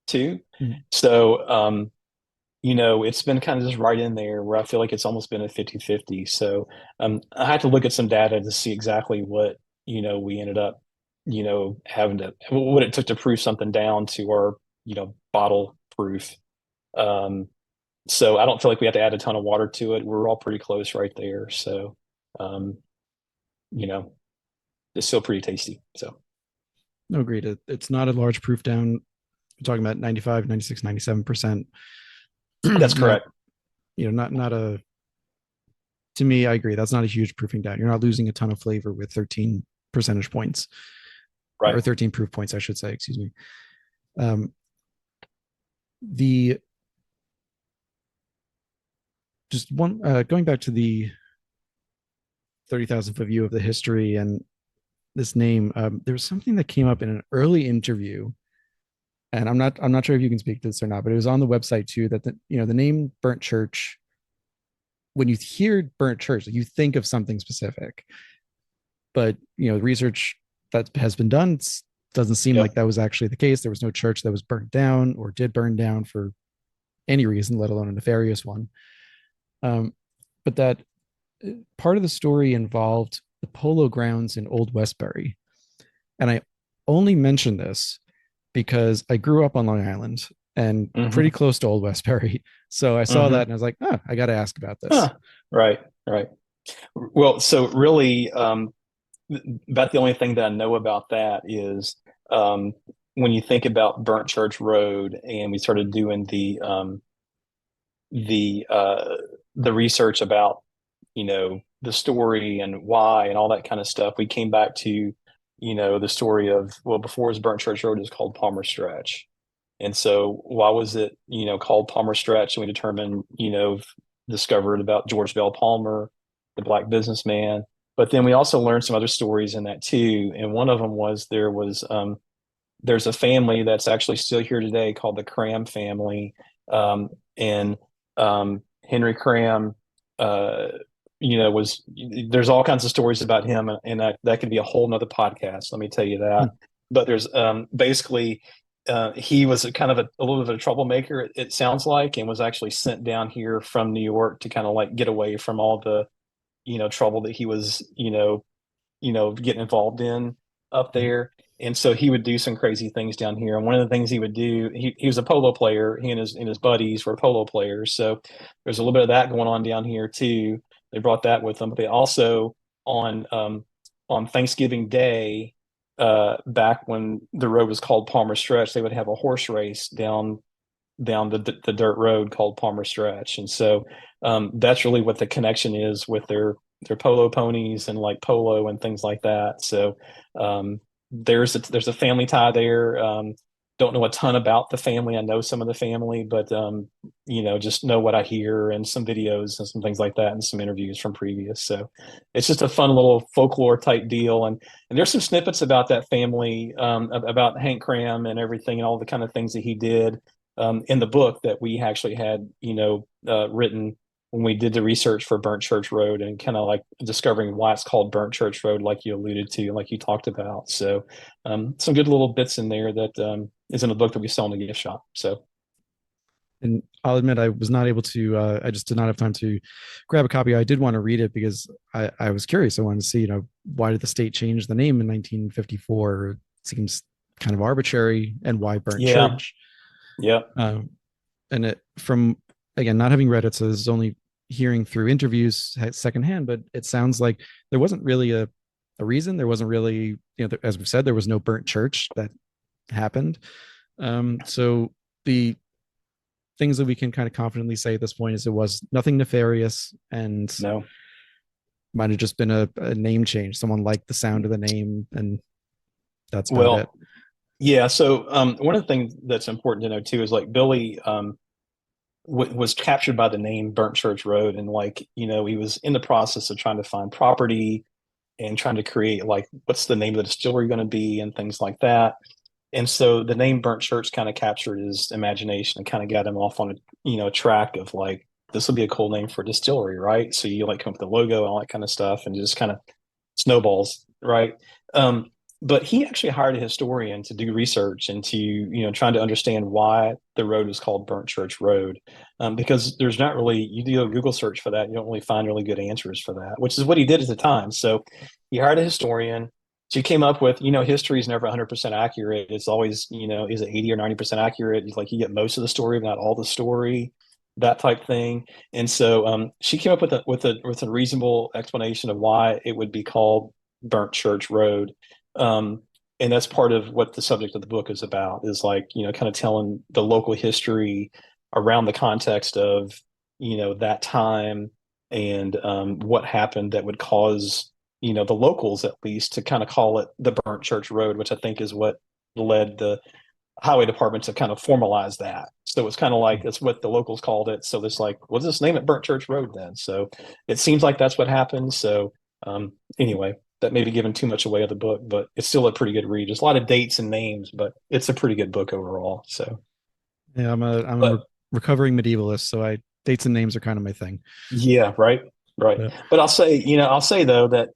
too. Mm. So it's been kind of just right in there where I feel like it's almost been a 50-50. So I had to look at some data to see exactly what, we ended up, having to, what it took to proof something down to our, bottle proof. Um, so I don't feel like we have to add a ton of water to it. We're all pretty close right there. So, um, you know, it's still pretty tasty. So No, agreed. It's not a large proof down. We're talking about 95, 96, 97%. that's Not, correct. not a, to me, I agree. That's not a huge proofing down. You're not losing a ton of flavor with 13 percentage points Right. or 13 proof points, I should say, excuse me. Um, the just one going back to the 30,000 foot view of the history and this name, there was something that came up in an early interview, and I'm not sure if you can speak to this or not, but it was on the website too, that the name Burnt Church, when you hear Burnt Church, you think of something specific, but research that has been done doesn't seem like Yep. that was actually the case. There was no church that was burnt down or did burn down for any reason, let alone a nefarious one. But that part of the story involved the polo grounds in Old Westbury. And I only mention this because I grew up on Long Island and pretty Hmm. close to Old Westbury. So I saw that Hmm. and I was like, I got to ask about this. Huh. Right. Right. Well, so really, about the only thing that I know about that is um, when you think about Burnt Church Road, and we started doing the uh, the research about the story and why and all that kind of stuff. We came back to the story of, well, before it was Burnt Church Road, it was called Palmer Stretch. And so why was it called Palmer Stretch? And we determined, discovered about George Bell Palmer, the black businessman. But then we also learned some other stories in that too. And one of them was there's a family that's actually still here today called the Cram family. And Henry Cram, uh, was, there's all kinds of stories about him, and that could be a whole nother podcast. Let me tell you that. Hmm. But there's basically, he was a kind of a little bit of a troublemaker, it sounds like, and was actually sent down here from New York to kind of like get away from all the, trouble that he was, getting involved in up there. And so he would do some crazy things down here. And one of the things he would do, he was a polo player. He and his buddies were polo players. So there's a little bit of that going on down here too. They brought that with them. But they also on on Thanksgiving Day, back when the road was called Palmer Stretch, they would have a horse race down the dirt road called Palmer Stretch. And so that's really what the connection is with their polo ponies and like polo and things like that. So there's a family tie there. Don't know a ton about the family. I know some of the family, but just know what I hear and some videos and some things like that and some interviews from previous. So it's just a fun little folklore type deal. And there's some snippets about that family, about Hank Cram and everything and all the kind of things that he did in the book that we actually had, written when we did the research for Burnt Church Road, and kind of like discovering why it's called Burnt Church Road, like you alluded to, like you talked about. So some good little bits in there that is in a book that we sell in the gift shop. So And I'll admit I was not able to. I just did not have time to grab a copy. I did want to read it because I was curious. I wanted to see, why did the state change the name in 1954? It seems kind of arbitrary, and why Burnt yeah, Church? yeah, Um, and it, from again, not having read it, so this is only hearing through interviews secondhand, but it sounds like there wasn't really a reason. There wasn't really, as we've said, there was no burnt church that happened. So the things that we can kind of confidently say at this point is it was nothing nefarious, and no. might have just been a name change. Someone liked the sound of the name, and that's about it. Well, yeah. So one of the things that's important to know too is like Billy was captured by the name Burnt Church Road, and like he was in the process of trying to find property and trying to create like what's the name of the distillery going to be and things like that. And so the name Burnt Church kind of captured his imagination and kind of got him off on a track of like this will be a cool name for a distillery, right? So you like come up with the logo and all that kind of stuff, and just kind of snowballs, right? Um, but he actually hired a historian to do research into trying to understand why the road was called Burnt Church Road, because there's not really, you do a Google search for that, you don't really find really good answers for that, which is what he did at the time. So he hired a historian. She came up with, history is never 100% accurate. It's always, is it 80 or 90% accurate? Like you get most of the story, but not all the story, that type thing. And so she came up with a reasonable explanation of why it would be called Burnt Church Road. And that's part of what the subject of the book is about, is like, kind of telling the local history around the context of, that time and what happened that would cause, the locals at least to kind of call it the Burnt Church Road, which I think is what led the highway department to kind of formalize that. So it's kind of like that's what the locals called it. So it's like, well, just name it Burnt Church Road then. So it seems like that's what happened. So anyway, that may be giving too much away of the book, but it's still a pretty good read. There's a lot of dates and names, but it's a pretty good book overall. So Yeah, I'm a but recovering medievalist, so I dates and names are kind of my thing. yeah, right. Right. Yeah. But I'll say though that,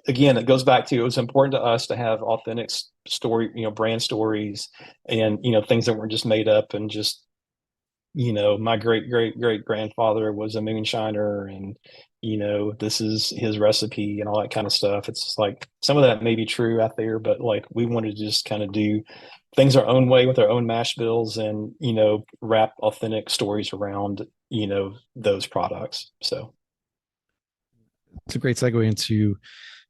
again, it goes back to, it was important to us to have authentic story, brand stories and, things that weren't just made up and just, my great, great, great grandfather was a moonshiner and, this is his recipe and all that kind of stuff. It's just like some of that may be true out there, but like we wanted to just kind of do things our own way with our own mash bills and, wrap authentic stories around, those products. So. It's a great segue into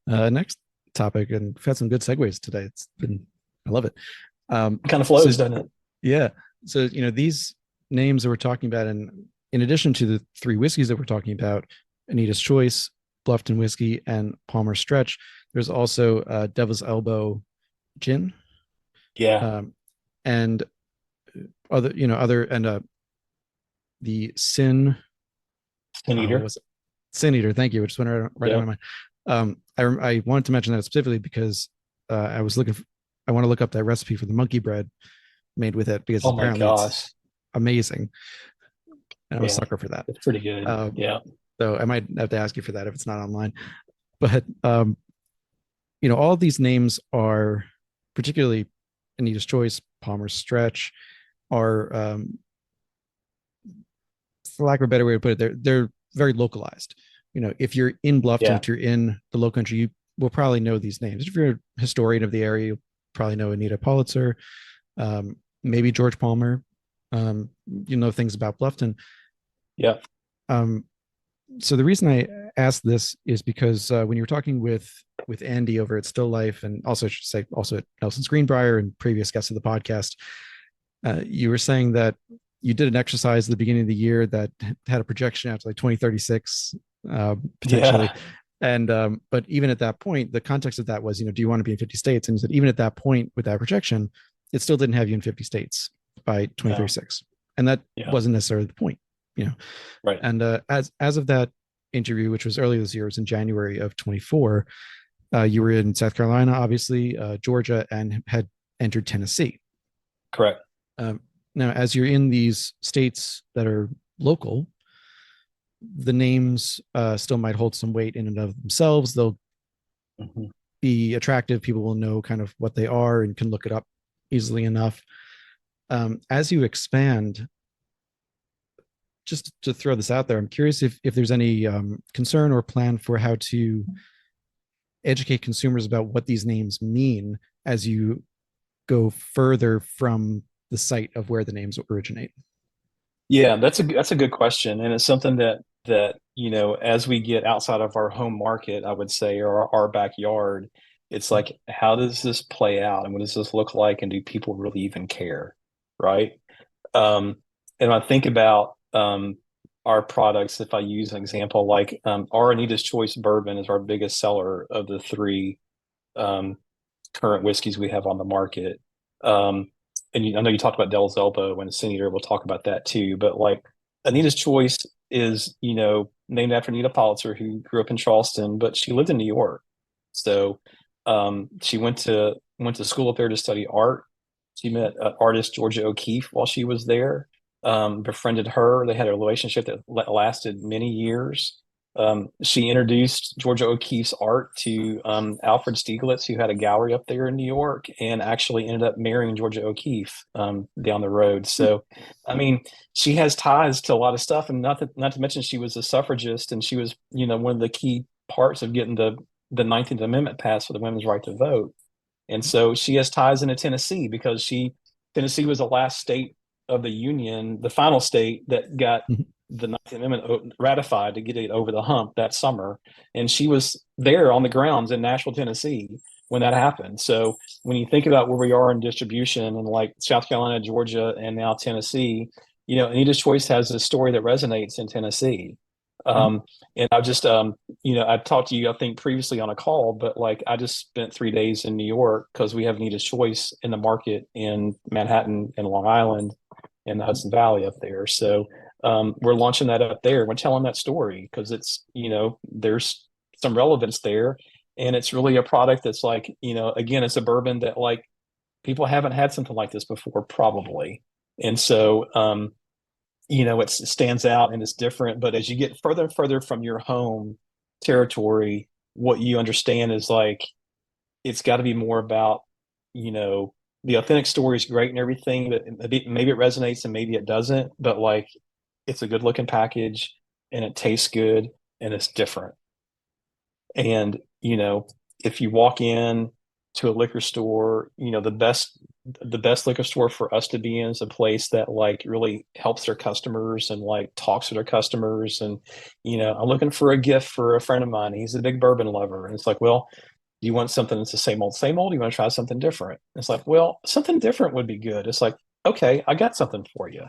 next topic, and we've had some good segues today. I love it. It kind of flows, doesn't it? Yeah. So, these names that we're talking about, and in addition to the three whiskeys that we're talking about, Anita's Choice, Bluffton Whiskey, and Palmer Stretch, there's also Devil's Elbow Gin. Yeah. And the Sin Eater. was it? Sin Eater. Thank you. Which went right out of my mind. I wanted to mention that specifically because I want to look up that recipe for the monkey bread made with it, because apparently it's amazing. And I'm a sucker for that. It's pretty good. Yeah. So I might have to ask you for that if it's not online. But all of these names are, particularly Anita's Choice, Palmer's Stretch, are, for lack of a better way to put it, they're very localized. If you're in Bluffton, if you're in the Low Country, you will probably know these names. If you're a historian of the area, you'll probably know Anita Pollitzer, maybe George Palmer. Things about Bluffton. Yeah. So the reason I asked this is because when you were talking with Andy over at Still Life, and also I should say also at Nelson's Greenbrier and previous guests of the podcast, you were saying that you did an exercise at the beginning of the year that had a projection out to like 2036 potentially. Yeah. And but even at that point, the context of that was, do you want to be in 50 states? And you said even at that point with that projection, it still didn't have you in 50 states by 2036. And that wasn't necessarily the point, Right. And as of that interview, which was earlier this year, it was in January of 24, you were in South Carolina, obviously, Georgia, and had entered Tennessee. Correct. Now, as you're in these states that are local, the names still might hold some weight in and of themselves. They'll be attractive. People will know kind of what they are and can look it up easily enough. As you expand, just to throw this out there, I'm curious if there's any concern or plan for how to educate consumers about what these names mean as you go further from the site of where the names originate. Yeah, that's a good question, and it's something that as we get outside of our home market, I would say, or our backyard, it's like, how does this play out, and what does this look like, and do people really even care, right? And I think about our products. If I use an example, like our Anita's Choice bourbon is our biggest seller of the three current whiskeys we have on the market. And I know you talked about Devil's Elbow and Sin Eater. We'll talk about that too. But like Anita's Choice is, named after Anita Pollitzer, who grew up in Charleston, but she lived in New York. So she went to school up there to study art. She met artist Georgia O'Keeffe while she was there. Befriended her. They had a relationship that lasted many years. She introduced Georgia O'Keeffe's art to Alfred Stieglitz, who had a gallery up there in New York, and actually ended up marrying Georgia O'Keeffe down the road. So, I mean, she has ties to a lot of stuff, and not to mention she was a suffragist, and she was, one of the key parts of getting the 19th Amendment passed for the women's right to vote. And so she has ties into Tennessee because Tennessee was the last state of the Union, the final state that got the 19th Amendment ratified to get it over the hump that summer. And she was there on the grounds in Nashville, Tennessee when that happened. So when you think about where we are in distribution and like South Carolina, Georgia, and now Tennessee, Anita's Choice has a story that resonates in Tennessee. And I've just, I've talked to you, I think, previously on a call, but like I just spent 3 days in New York because we have Anita's Choice in the market in Manhattan and Long Island and the Hudson Valley up there. So we're launching that up there. We're telling that story because it's, there's some relevance there. And it's really a product that's like, again, it's a bourbon that like people haven't had something like this before, probably. And so, it stands out and it's different. But as you get further and further from your home territory, what you understand is like it's got to be more about, the authentic story is great and everything, but maybe it resonates and maybe it doesn't. But like it's a good looking package and it tastes good and it's different. And, if you walk in to a liquor store, the best liquor store for us to be in is a place that like really helps their customers and like talks to their customers. And, I'm looking for a gift for a friend of mine. He's a big bourbon lover. And it's like, well, do you want something that's the same old, same old? You want to try something different? It's like, well, something different would be good. It's like, okay, I got something for you.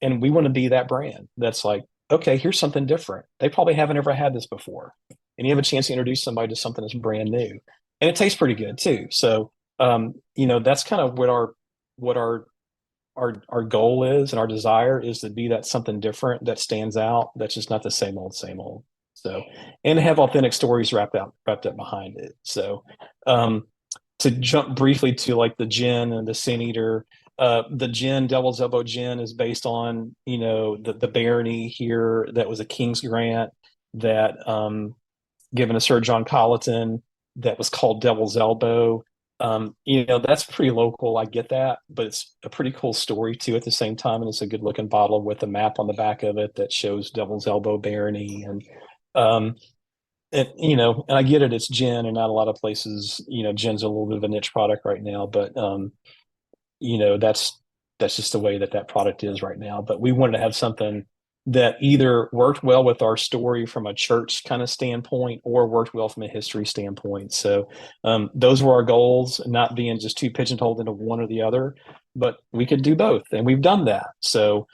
And we want to be that brand that's like, okay, here's something different. They probably haven't ever had this before. And you have a chance to introduce somebody to something that's brand new. And it tastes pretty good too. So that's kind of what our goal is and our desire is to be that something different that stands out. That's just not the same old, same old. So, and have authentic stories wrapped up behind it. So, to jump briefly to like the gin and the Sin Eater, the gin, Devil's Elbow gin, is based on the barony here that was a King's Grant that given to Sir John Colleton that was called Devil's Elbow. That's pretty local. I get that, but it's a pretty cool story too at the same time. And it's a good looking bottle with a map on the back of it that shows Devil's Elbow Barony. Um, and I get it, it's gin and not a lot of places, gin's a little bit of a niche product right now, but, that's just the way that product is right now. But we wanted to have something that either worked well with our story from a church kind of standpoint or worked well from a history standpoint. So those were our goals, not being just too pigeonholed into one or the other, but we could do both. And we've done that. So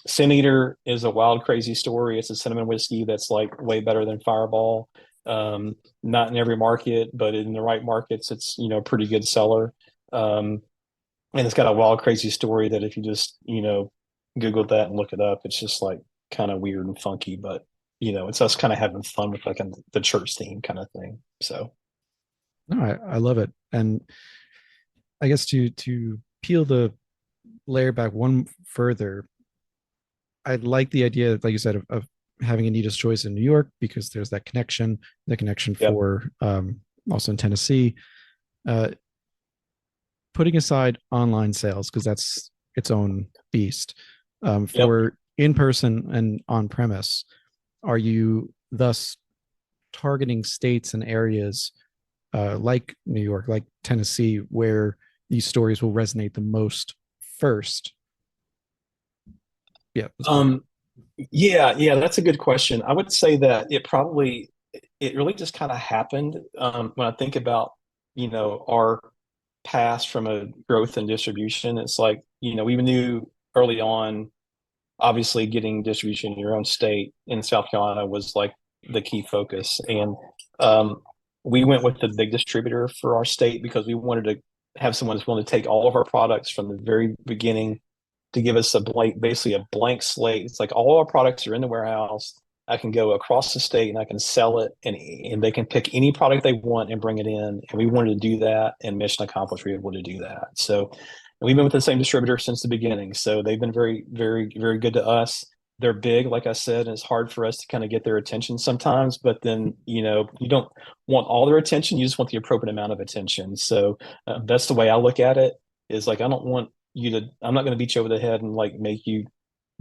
Sin Eater is a wild, crazy story. It's a cinnamon whiskey that's like way better than Fireball. Not in every market, but in the right markets, it's, a pretty good seller. And it's got a wild, crazy story that if you just, Google that and look it up, it's just like kind of weird and funky, but it's us kind of having fun with like the church theme kind of thing. So No, I love it. And I guess to peel the layer back one further, I like the idea, like you said, of having Anita's Choice in New York because there's that connection, yep. for also in Tennessee. Putting aside online sales because that's its own beast. For Yep. in person and on premise, are you thus targeting states and areas like New York, like Tennessee, where these stories will resonate the most first? Yeah. Yeah, that's a good question. I would say that it really just kind of happened when I think about, our past from a growth and distribution. It's like, we knew early on, obviously getting distribution in your own state in South Carolina was like the key focus. And we went with the big distributor for our state because we wanted to have someone that's willing to take all of our products from the very beginning to give us basically a blank slate. It's like all our products are in the warehouse. I can go across the state and I can sell it, and they can pick any product they want and bring it in. And we wanted to do that, and mission accomplished. We were able to do that. So we've been with the same distributor since the beginning. So they've been very, very, very good to us. They're big, like I said, and it's hard for us to kind of get their attention sometimes. But then, you don't want all their attention. You just want the appropriate amount of attention. So that's the way I look at it. Is like, I don't want you to. I'm not going to beat you over the head and like make you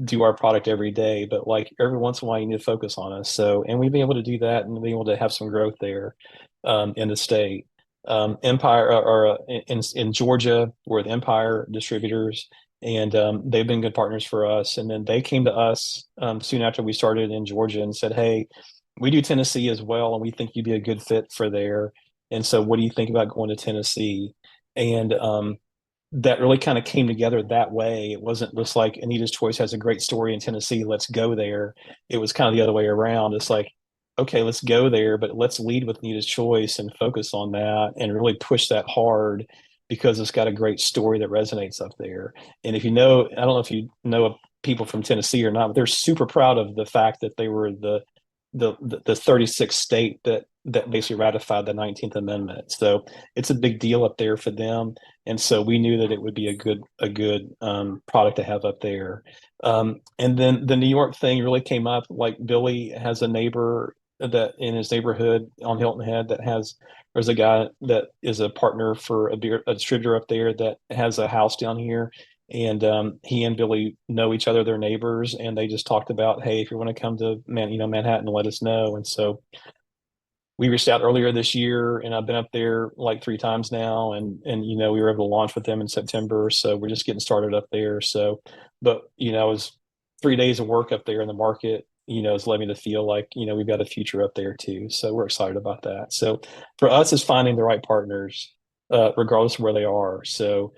do our product every day, but like every once in a while you need to focus on us. So, and we've been able to do that and be able to have some growth there in the state. Empire or in Georgia, we're the Empire distributors, and they've been good partners for us. And then they came to us soon after we started in Georgia and said, "Hey, we do Tennessee as well, and we think you'd be a good fit for there. And so, what do you think about going to Tennessee?" And that really kind of came together that way. It wasn't just like Anita's Choice has a great story in Tennessee, let's go there. It was kind of the other way around. It's like, okay, let's go there, but let's lead with Anita's Choice and focus on that and really push that hard because it's got a great story that resonates up there. And if you know, I don't know if you know people from Tennessee or not, but they're super proud of the fact that they were the 36th state that basically ratified the 19th Amendment. So it's a big deal up there for them. And so we knew that it would be a good product to have up there. And then the New York thing really came up. Like Billy has a neighbor that in his neighborhood on Hilton Head there's a guy that is a partner for a distributor up there that has a house down here. And he and Billy know each other, they're neighbors, and they just talked about, hey, if you want to come to Manhattan, let us know. And so we reached out earlier this year, and I've been up there like 3 times now, and we were able to launch with them in September. So we're just getting started up there. So, but it was 3 days of work up there in the market. It's led me to feel like we've got a future up there too. So we're excited about that. So for us, it's finding the right partners, regardless of where they are. So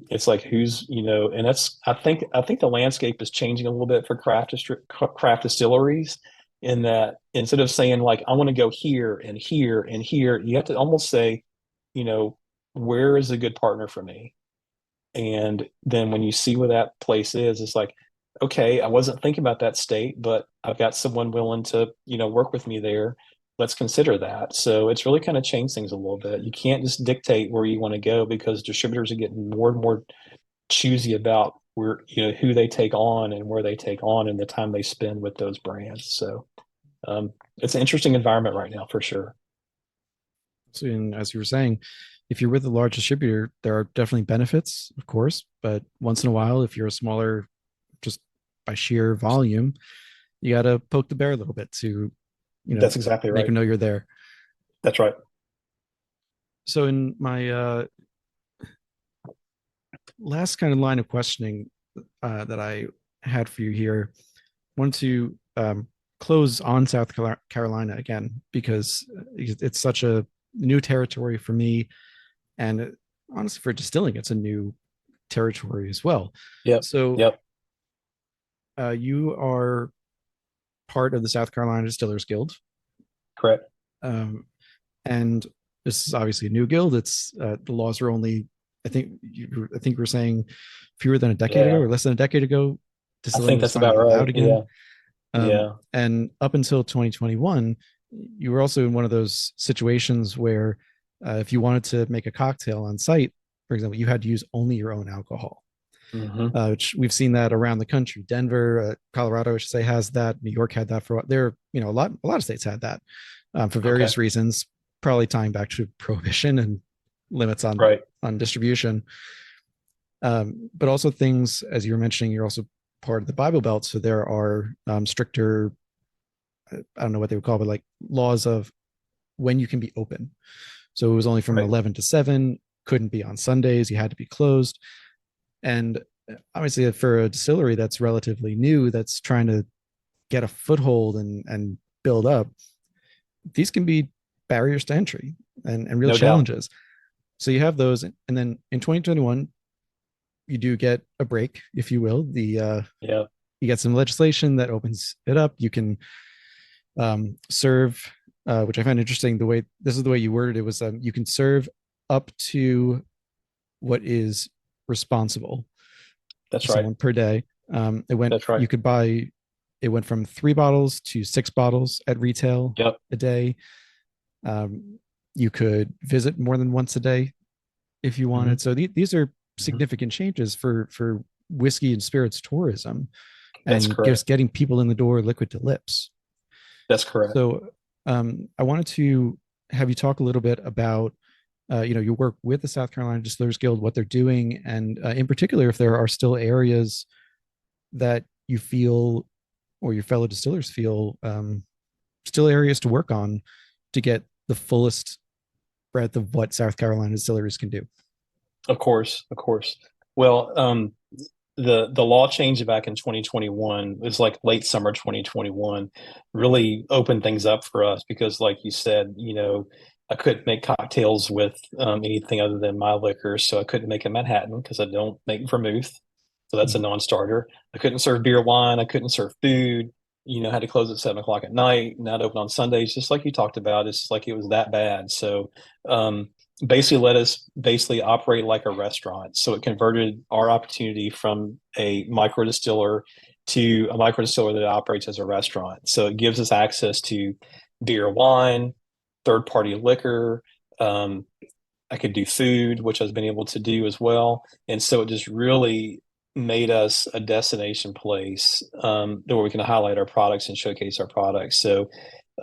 it's like and that's I think the landscape is changing a little bit for craft distilleries, in that instead of saying like I want to go here and here and here, you have to almost say, where is a good partner for me? And then when you see where that place is, it's like, okay, I wasn't thinking about that state, but I've got someone willing to work with me there. Let's consider that. So it's really kind of changed things a little bit. You can't just dictate where you want to go, because distributors are getting more and more choosy about where who they take on and where they take on and the time they spend with those brands. So it's an interesting environment right now for sure. So, and as you were saying, if you're with a large distributor, there are definitely benefits, of course, but once in a while, if you're a smaller, just by sheer volume, you got to poke the bear a little bit to, That's exactly right. Make them know you're there. That's right. So in my last kind of line of questioning that I had for you here, I wanted to close on South Carolina again, because it's such a new territory for me, and honestly, for distilling, it's a new territory as well. Yep. So, yep. You are part of the South Carolina Distillers Guild, correct? And this is obviously a new guild. It's the laws are only, I think you were saying, fewer than a decade ago, or less than a decade ago. I think that's about right. Again. Yeah. And up until 2021, you were also in one of those situations where if you wanted to make a cocktail on site, for example, you had to use only your own alcohol. Mm-hmm. Which we've seen that around the country. Denver, Colorado, I should say, has that. New York had that for there. A lot of states had that for various reasons, probably tying back to prohibition and limits on distribution. But also things, as you were mentioning, you're also part of the Bible Belt, so there are stricter, I don't know what they would call it, but like laws of when you can be open. So it was only from 11 to 7, couldn't be on Sundays, you had to be closed. And obviously for a distillery that's relatively new, that's trying to get a foothold and build up, these can be barriers to entry and real challenges. So you have those. And then in 2021, you do get a break, if you will. You get some legislation that opens it up. You can serve, which I find interesting, this is the way you worded it, was you can serve up to what is responsible. That's right. Per day. It went. That's right. You could buy it went from 3 bottles to 6 bottles at retail Yep. a day. You could visit more than once a day if you Hmm. wanted. So these are Hmm. significant changes for whiskey and spirits tourism, That's and correct. just getting people in the door liquid to lips. That's correct. So I wanted to have you talk a little bit about your work with the South Carolina Distillers Guild, what they're doing, and in particular, if there are still areas that you feel or your fellow distillers feel still areas to work on to get the fullest breadth of what South Carolina distilleries can do. Of course, of course. Well, the law change back in 2021, it was like late summer 2021, really opened things up for us because, like you said, I couldn't make cocktails with anything other than my liquor. So I couldn't make a Manhattan because I don't make vermouth. So that's a Mhm. non-starter. I couldn't serve beer, wine. I couldn't serve food. Had to close at 7 o'clock at night, not open on Sundays, just like you talked about. It's like it was that bad. So um, basically let us basically operate like a restaurant. So it converted our opportunity from a micro distiller to a micro distiller that operates as a restaurant. So it gives us access to beer, wine, third party liquor. Um, I could do food, which I've been able to do as well. And so it just really made us a destination place where we can highlight our products and showcase our products. So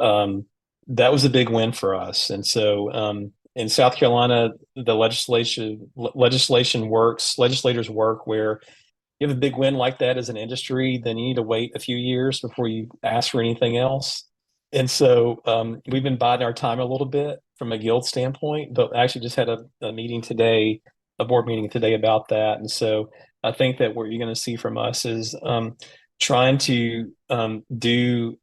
um, that was a big win for us. And so in South Carolina, the legislators work where you have a big win like that as an industry, then you need to wait a few years before you ask for anything else. And so we've been biding our time a little bit from a guild standpoint, but I actually just had a meeting today, a board meeting today about that. And so I think that what you're going to see from us is trying to do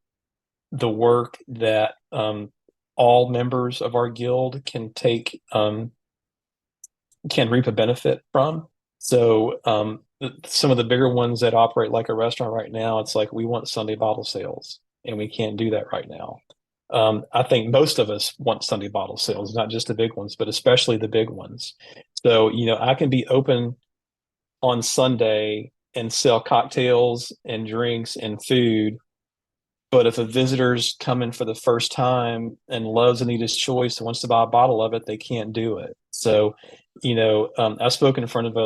the work that all members of our guild can reap a benefit from. So some of the bigger ones that operate like a restaurant right now, it's like we want Sunday bottle sales, and we can't do that right now. I think most of us want Sunday bottle sales, not just the big ones, but especially the big ones. So, I can be open on Sunday and sell cocktails and drinks and food. But if a visitor's coming for the first time and loves Anita's Choice and wants to buy a bottle of it, they can't do it. So, I spoke in front of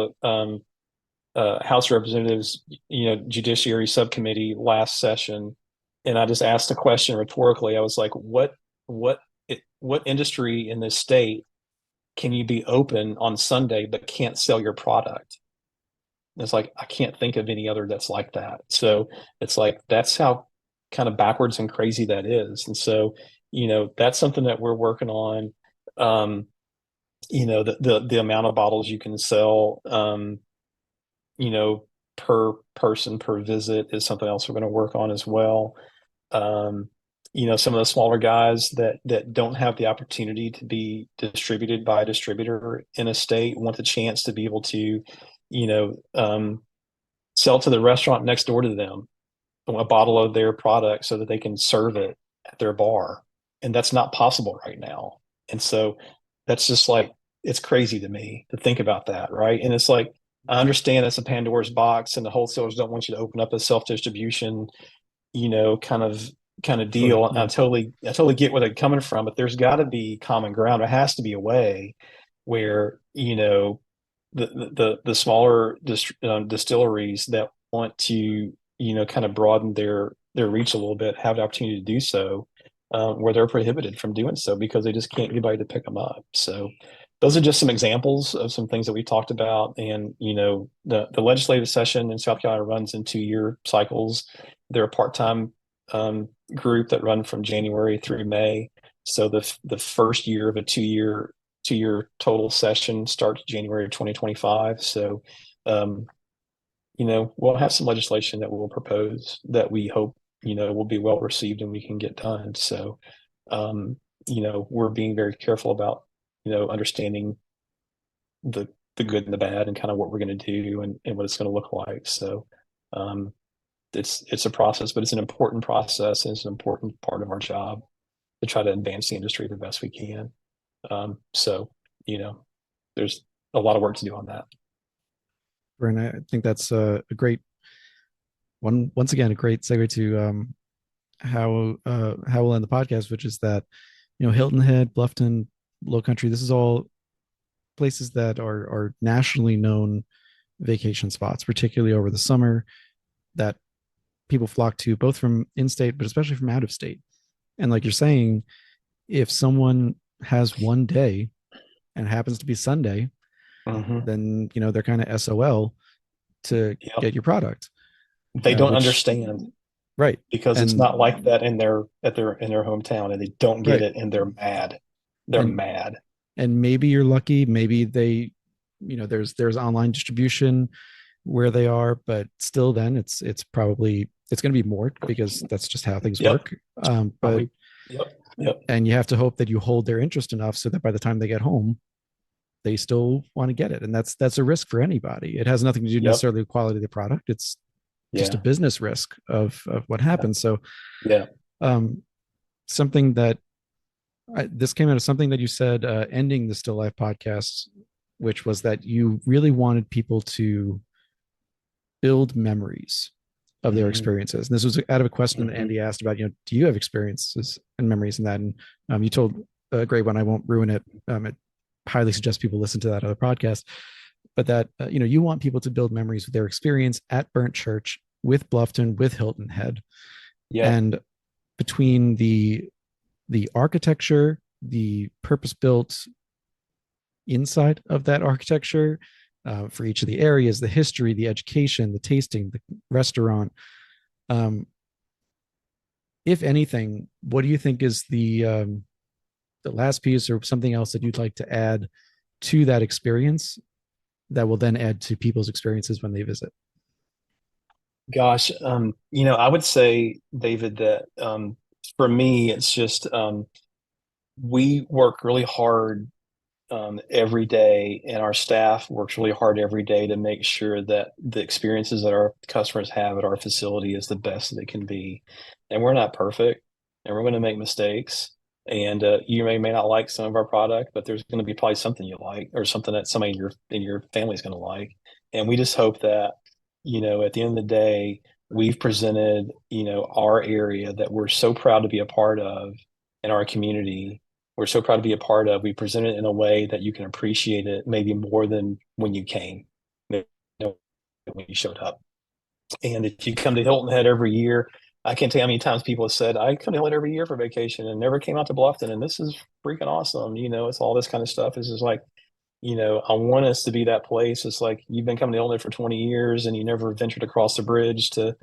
a House of Representatives, Judiciary Subcommittee last session, and I just asked a question rhetorically. I was like, what industry in this state can you be open on Sunday but can't sell your product? And it's like I can't think of any other that's like that. So it's like that's how kind of backwards and crazy that is. And so, that's something that we're working on. Um, the amount of bottles you can sell, you know, per person per visit is something else we're going to work on as well. Um, some of the smaller guys that don't have the opportunity to be distributed by a distributor in a state want the chance to be able to, you know, um, sell to the restaurant next door to them a bottle of their product so that they can serve it at their bar. And that's not possible right now. And so that's just like, it's crazy to me to think about that. Right. And it's like, I understand it's a Pandora's box and the wholesalers don't want you to open up a self distribution, you know, kind of Sure. deal. Yeah. I totally get where they're coming from, but there's got to be common ground. There has to be a way where, the smaller distilleries that want to kind of broaden their reach a little bit have the opportunity to do so, where they're prohibited from doing so because they just can't get anybody to pick them up. So those are just some examples of some things that we talked about. And the legislative session in South Carolina runs in 2-year cycles. They're a part-time group that run from January through May. So the first year of a two-year total session starts January 2025. So, we'll have some legislation that we'll propose that we hope, will be well received and we can get done. So, we're being very careful about, understanding the good and the bad and kind of what we're going to do and what it's going to look like. So, um, it's a process, but it's an important process and it's an important part of our job to try to advance the industry the best we can. So, there's a lot of work to do on that. And I think that's a great once again a great segue to how we'll end the podcast, which is that Hilton Head, Bluffton, Low Country. This is all places that are nationally known vacation spots, particularly over the summer, that people flock to both from in-state, but especially from out of state. And like you're saying, if someone has one day and it happens to be Sunday, then they're kind of SOL to get your product. They don't understand, right? Because it's not like that in their hometown, and they don't get it, and they're mad. They're mad. And maybe you're lucky. Maybe they, there's online distribution where they are, but still, then it's going to be more because that's just how things work. But and you have to hope that you hold their interest enough so that by the time they get home, they still want to get it. And that's a risk for anybody. It has nothing to do necessarily with the quality of the product. It's just a business risk of what happens. So something that this came out of something that you said ending the Still Life podcast, which was that you really wanted people to build memories of their experiences. And this was out of a question that Andy asked about, do you have experiences and memories in that? And you told a great one. I won't ruin it. It highly suggest people listen to that other podcast, but that, you want people to build memories with their experience at Burnt Church, with Bluffton, with Hilton Head. And between the architecture, the purpose-built inside of that architecture, for each of the areas, the history, the education, the tasting, the restaurant. If anything, what do you think is the last piece or something else that you'd like to add to that experience that will then add to people's experiences when they visit? Gosh, I would say, David, that for me, it's just we work really hard every day, and our staff works really hard every day to make sure that the experiences that our customers have at our facility is the best that it can be. And we're not perfect, and we're going to make mistakes. And you may not like some of our product, but there's going to be probably something you like, or something that somebody in your family is going to like. And we just hope that, at the end of the day, we've presented, our area that we're so proud to be a part of in our community. We're so proud to be a part of. We present it in a way that you can appreciate it maybe more than when you came, when you showed up. And if you come to Hilton Head every year, I can't tell you how many times people have said, I come to Hilton Head every year for vacation and never came out to Bluffton, and this is freaking awesome. It's all this kind of stuff. It's just like, I want us to be that place. It's like, you've been coming to Hilton Head for 20 years and you never ventured across the bridge to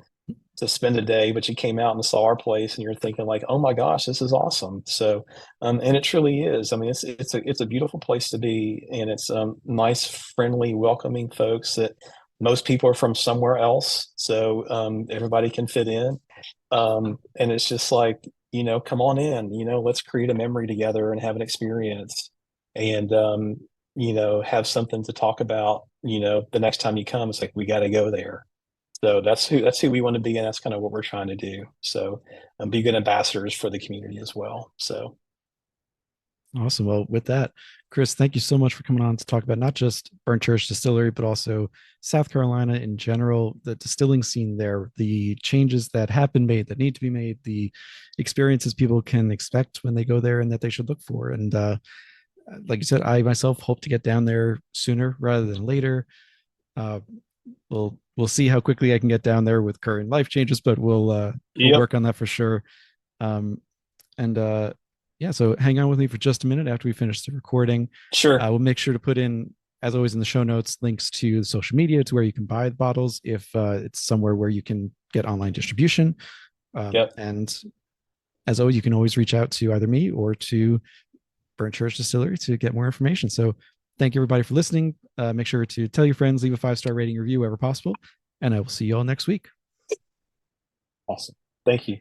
spend a day, but you came out and saw our place and you're thinking like, oh my gosh, this is awesome. So, and it truly is. I mean, it's a beautiful place to be, and it's nice, friendly, welcoming folks that most people are from somewhere else. So everybody can fit in. And it's just like, come on in, let's create a memory together and have an experience, and, have something to talk about, the next time you come. It's like, we got to go there. So that's who we want to be, and that's kind of what we're trying to do. So be good ambassadors for the community as well. So awesome. Well, with that, Chris, thank you so much for coming on to talk about not just Burnt Church Distillery, but also South Carolina in general, the distilling scene there, the changes that have been made, that need to be made, the experiences people can expect when they go there and that they should look for. And like you said, I myself hope to get down there sooner rather than later. We'll see how quickly I can get down there with current life changes, but we'll work on that for sure. So hang on with me for just a minute after we finish the recording. Sure. We'll make sure to put in, as always, in the show notes, links to the social media, to where you can buy the bottles if it's somewhere where you can get online distribution. And as always, you can always reach out to either me or to Burnt Church Distillery to get more information. So thank you, everybody, for listening. Make sure to tell your friends, leave a 5-star rating review wherever possible, and I will see you all next week. Awesome. Thank you.